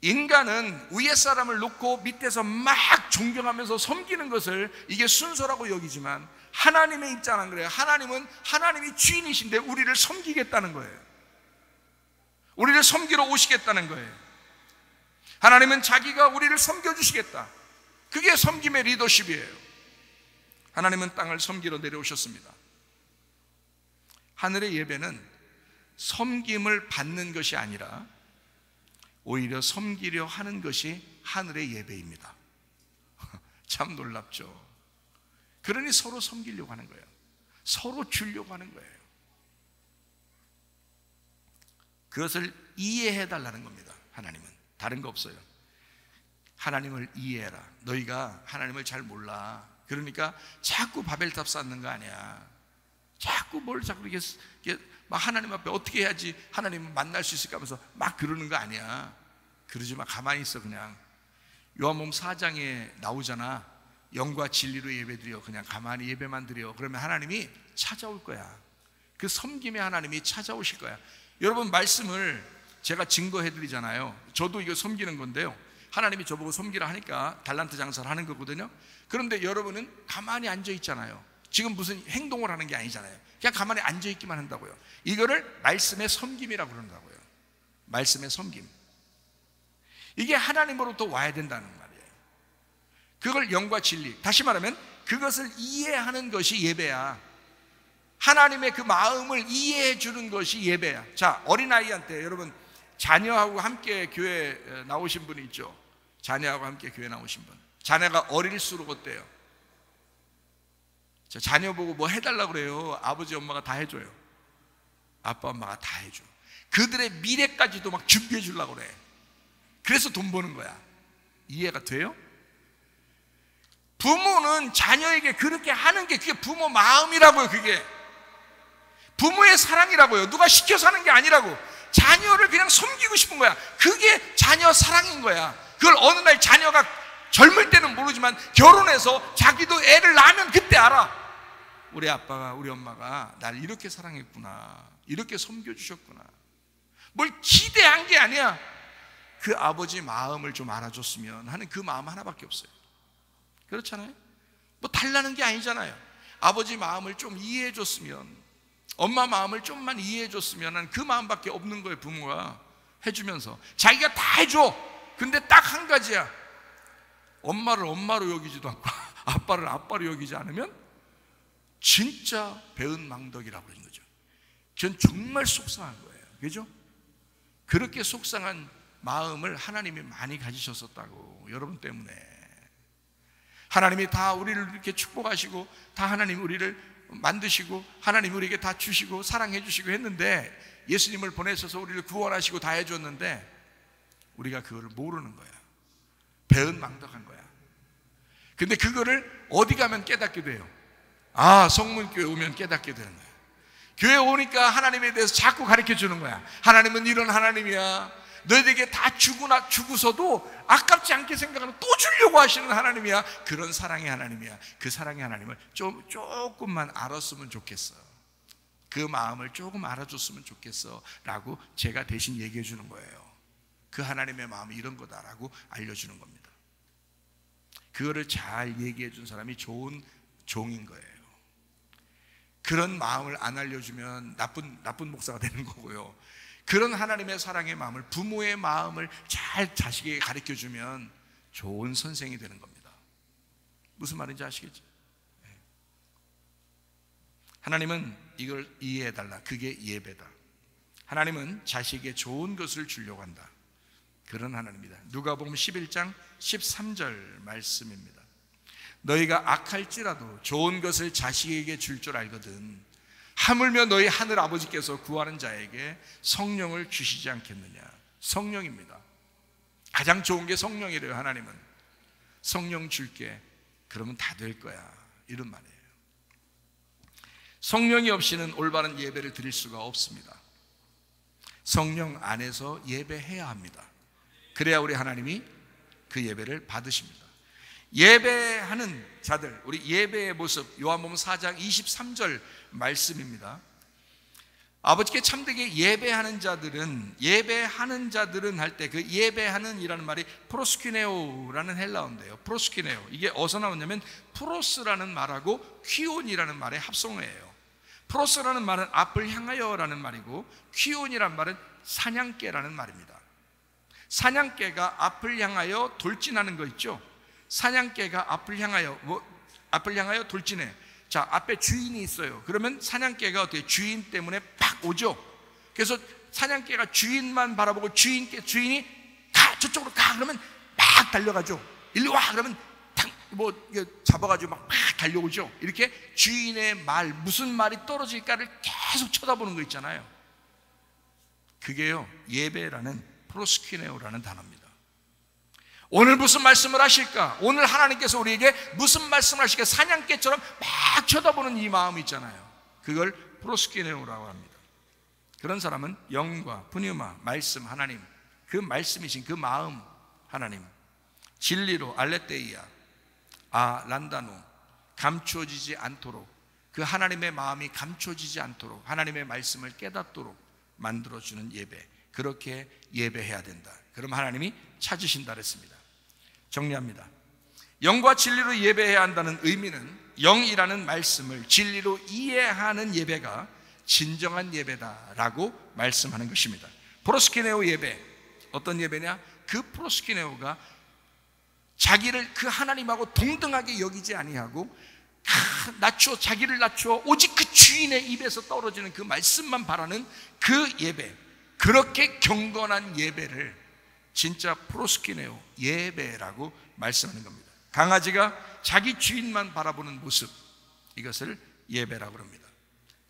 인간은 위에 사람을 놓고 밑에서 막 존경하면서 섬기는 것을 이게 순서라고 여기지만 하나님의 입장은 그래요. 하나님은 하나님이 주인이신데 우리를 섬기겠다는 거예요. 우리를 섬기러 오시겠다는 거예요. 하나님은 자기가 우리를 섬겨주시겠다. 그게 섬김의 리더십이에요. 하나님은 땅을 섬기러 내려오셨습니다. 하늘의 예배는 섬김을 받는 것이 아니라 오히려 섬기려 하는 것이 하늘의 예배입니다. 참 놀랍죠. 그러니 서로 섬기려고 하는 거예요. 서로 주려고 하는 거예요. 그것을 이해해 달라는 겁니다. 하나님은 다른 거 없어요. 하나님을 이해해라. 너희가 하나님을 잘 몰라. 그러니까 자꾸 바벨탑 쌓는 거 아니야. 자꾸 뭘 자꾸 이렇게 막 하나님 앞에 어떻게 해야지 하나님을 만날 수 있을까 하면서 막 그러는 거 아니야. 그러지 마. 가만히 있어. 그냥 요한복음 4장에 나오잖아. 영과 진리로 예배드려. 그냥 가만히 예배만 드려. 그러면 하나님이 찾아올 거야. 그 섬김의 하나님이 찾아오실 거야. 여러분 말씀을 제가 증거해 드리잖아요. 저도 이거 섬기는 건데요, 하나님이 저보고 섬기라 하니까 달란트 장사를 하는 거거든요. 그런데 여러분은 가만히 앉아 있잖아요. 지금 무슨 행동을 하는 게 아니잖아요. 그냥 가만히 앉아 있기만 한다고요. 이거를 말씀의 섬김이라고 그런다고요. 말씀의 섬김. 이게 하나님으로부터 와야 된다는 말이에요. 그걸 영과 진리, 다시 말하면 그것을 이해하는 것이 예배야. 하나님의 그 마음을 이해해 주는 것이 예배야. 자, 어린아이한테, 여러분 자녀하고 함께 교회 나오신 분이 있죠. 자녀하고 함께 교회 나오신 분. 자녀가 어릴수록 어때요? 자, 자녀 보고 뭐 해달라고 그래요. 아버지 엄마가 다 해줘요. 아빠 엄마가 다 해줘. 그들의 미래까지도 막 준비해 주려고 그래. 그래서 돈 버는 거야. 이해가 돼요? 부모는 자녀에게 그렇게 하는 게 그게 부모 마음이라고요. 그게 부모의 사랑이라고요. 누가 시켜서 하는 게 아니라고. 자녀를 그냥 섬기고 싶은 거야. 그게 자녀 사랑인 거야. 그걸 어느 날 자녀가 젊을 때는 모르지만 결혼해서 자기도 애를 낳으면 그때 알아. 우리 아빠가, 우리 엄마가 날 이렇게 사랑했구나, 이렇게 섬겨주셨구나. 뭘 기대한 게 아니야. 그 아버지 마음을 좀 알아줬으면 하는 그 마음 하나밖에 없어요. 그렇잖아요? 뭐 달라는 게 아니잖아요. 아버지 마음을 좀 이해해줬으면, 엄마 마음을 좀만 이해해줬으면 하는 그 마음밖에 없는 거예요. 부모가 해주면서 자기가 다 해줘. 근데 딱 한 가지야. 엄마를 엄마로 여기지도 않고 아빠를 아빠로 여기지 않으면 진짜 배은망덕이라고 그러는 거죠. 전 정말 속상한 거예요. 그죠? 그렇게 속상한 마음을 하나님이 많이 가지셨었다고. 여러분 때문에. 하나님이 다 우리를 이렇게 축복하시고, 다 하나님이 우리를 만드시고, 하나님이 우리에게 다 주시고 사랑해 주시고 했는데, 예수님을 보내셔서 우리를 구원하시고 다 해줬는데 우리가 그거를 모르는 거야. 배은망덕한 거야. 근데 그거를 어디 가면 깨닫게 돼요? 아, 성문교회 오면 깨닫게 되는 거야. 교회 오니까 하나님에 대해서 자꾸 가르쳐 주는 거야. 하나님은 이런 하나님이야. 너희에게 다 주고서도 아깝지 않게 생각하는, 또 주려고 하시는 하나님이야. 그런 사랑의 하나님이야. 그 사랑의 하나님을 조금만 알았으면 좋겠어. 그 마음을 조금 알아줬으면 좋겠어 라고 제가 대신 얘기해 주는 거예요. 그 하나님의 마음이 이런 거다라고 알려주는 겁니다. 그거를 잘 얘기해 준 사람이 좋은 종인 거예요. 그런 마음을 안 알려주면 나쁜 목사가 되는 거고요. 그런 하나님의 사랑의 마음을, 부모의 마음을 잘 자식에게 가르쳐주면 좋은 선생이 되는 겁니다. 무슨 말인지 아시겠죠? 하나님은 이걸 이해해달라. 그게 예배다. 하나님은 자식에게 좋은 것을 주려고 한다. 그런 하나님입니다. 누가복음 11장 13절 말씀입니다. 너희가 악할지라도 좋은 것을 자식에게 줄 줄 알거든 하물며 너희 하늘 아버지께서 구하는 자에게 성령을 주시지 않겠느냐. 성령입니다. 가장 좋은 게 성령이래요. 하나님은 성령 줄게, 그러면 다 될 거야, 이런 말이에요. 성령이 없이는 올바른 예배를 드릴 수가 없습니다. 성령 안에서 예배해야 합니다. 그래야 우리 하나님이 그 예배를 받으십니다. 예배하는 자들, 우리 예배의 모습, 요한복음 4장 23절 말씀입니다. 아버지께 참되게 예배하는 자들은 할 때 그 예배하는 이라는 말이 프로스키네오라는 헬라어인데요. 프로스키네오, 이게 어디서 나오냐면 프로스라는 말하고 퀴온이라는 말의 합성어예요. 프로스라는 말은 앞을 향하여라는 말이고, 퀴온이라는 말은 사냥개라는 말입니다. 사냥개가 앞을 향하여 돌진하는 거 있죠. 사냥개가 앞을 향하여 돌진해. 자, 앞에 주인이 있어요. 그러면 사냥개가 어떻게 주인 때문에 팍 오죠. 그래서 사냥개가 주인만 바라보고 주인이 가, 저쪽으로 가, 그러면 막 달려가죠. 일로 와, 그러면 잡아가지고 막 달려오죠. 이렇게 주인의 말, 무슨 말이 떨어질까를 계속 쳐다보는 거 있잖아요. 그게요, 예배라는 프로스키네오라는 단어입니다. 오늘 무슨 말씀을 하실까? 오늘 하나님께서 우리에게 무슨 말씀을 하실까? 사냥개처럼 막 쳐다보는 이 마음 있잖아요. 그걸 프로스키네오라고 합니다. 그런 사람은 영과 푸뉴마, 말씀, 하나님, 그 말씀이신 그 마음 하나님, 진리로 알레테이아, 란다노, 감추어지지 않도록, 그 하나님의 마음이 감추어지지 않도록 하나님의 말씀을 깨닫도록 만들어주는 예배, 그렇게 예배해야 된다. 그럼 하나님이 찾으신다 그랬습니다. 정리합니다. 영과 진리로 예배해야 한다는 의미는 영이라는 말씀을 진리로 이해하는 예배가 진정한 예배다라고 말씀하는 것입니다. 프로스키네오 예배, 어떤 예배냐? 그 프로스키네오가 자기를 그 하나님하고 동등하게 여기지 아니하고 자기를 낮추어 오직 그 주인의 입에서 떨어지는 그 말씀만 바라는 그 예배, 그렇게 경건한 예배를 진짜 프로스키네오 예배라고 말씀하는 겁니다. 강아지가 자기 주인만 바라보는 모습, 이것을 예배라고 합니다.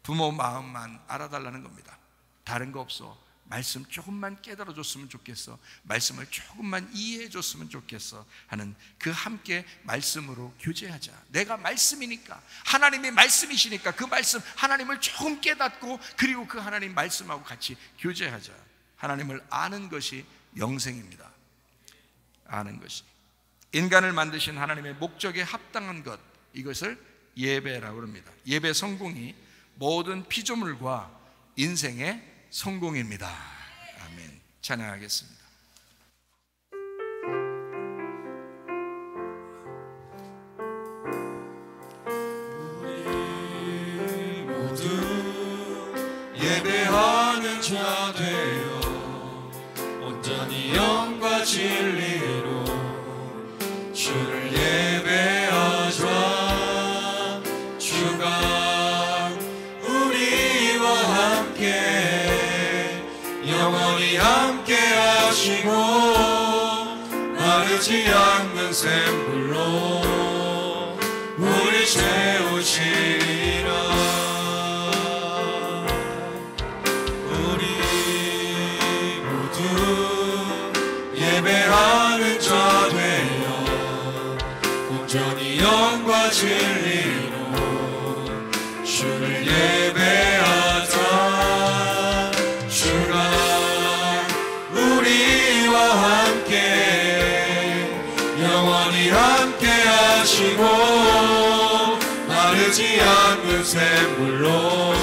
부모 마음만 알아달라는 겁니다. 다른 거 없어. 말씀 조금만 깨달아줬으면 좋겠어, 말씀을 조금만 이해해줬으면 좋겠어 하는 그 함께 말씀으로 교제하자. 내가 말씀이니까, 하나님이 말씀이시니까 그 말씀, 하나님을 조금 깨닫고 그리고 그 하나님 말씀하고 같이 교제하자. 하나님을 아는 것이 영생입니다. 아는 것이, 인간을 만드신 하나님의 목적에 합당한 것, 이것을 예배라고 합니다. 예배 성공이 모든 피조물과 인생의 성공입니다. 아멘. 찬양하겠습니다. 우리 모두 예배하는 자 되어 온전히 영과 진리로 주를 예배하자. 주가 우리와 함께 영원히 함께 하시고 마르지 않는 샘물로 우리 채우시리라. 예배하는 자 되어 온전히 영과 진리로 주를 예배하자. 주가 우리와 함께 영원히 함께 하시고 마르지 않는 샘물로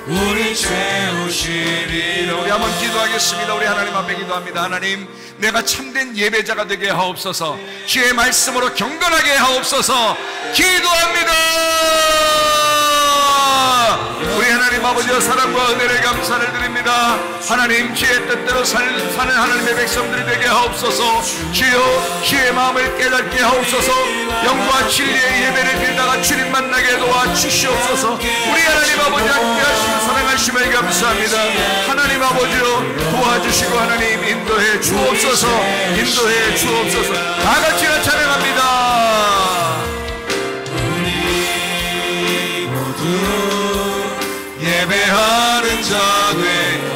우리 채우시리라. 우리 한번 기도하겠습니다. 우리 하나님 앞에 기도합니다. 하나님, 내가 참된 예배자가 되게 하옵소서. 주의 말씀으로 경건하게 하옵소서. 기도합니다. 우리 하나님 하나님 아버지와 사랑과 은혜를 감사를 드립니다. 하나님 주의 뜻대로 사는 하나님의 백성들이 되게 하옵소서. 주여 주의 마음을 깨닫게 하옵소서. 영과 진리의 예배를 드리다가 주님 만나게 도와주시옵소서. 우리 하나님 아버지 함께하시고 사랑하심을 감사합니다. 하나님 아버지여 도와주시고 하나님 인도해 주옵소서. 인도해 주옵소서. 다 같이 찬양합니다. 우리 모두 예배하는 자 되어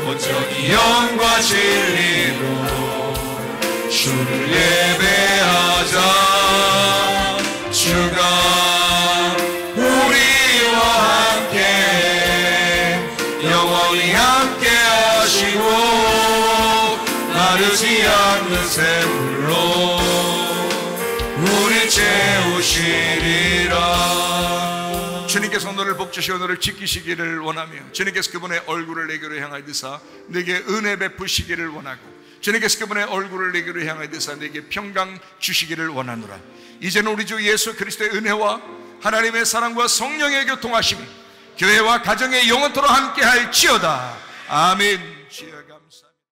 온전히 영과 진리로 주를 예배하자. 주가 우리와 함께 영원히 함께 하시고 마르지 않는 샘물로 우리 채우시리라. 주님께서 너를 복주시고 너를 지키시기를 원하며 주님께서 그분의 얼굴을 내게로 향하여 드사 내게 은혜 베푸시기를 원하고 주님께서 그분의 얼굴을 내게로 향하여 드사 내게 평강 주시기를 원하노라. 이제는 우리 주 예수 그리스도의 은혜와 하나님의 사랑과 성령의 교통하심이 교회와 가정의 영원토록 함께할지어다. 아멘. 주여 감사합니다.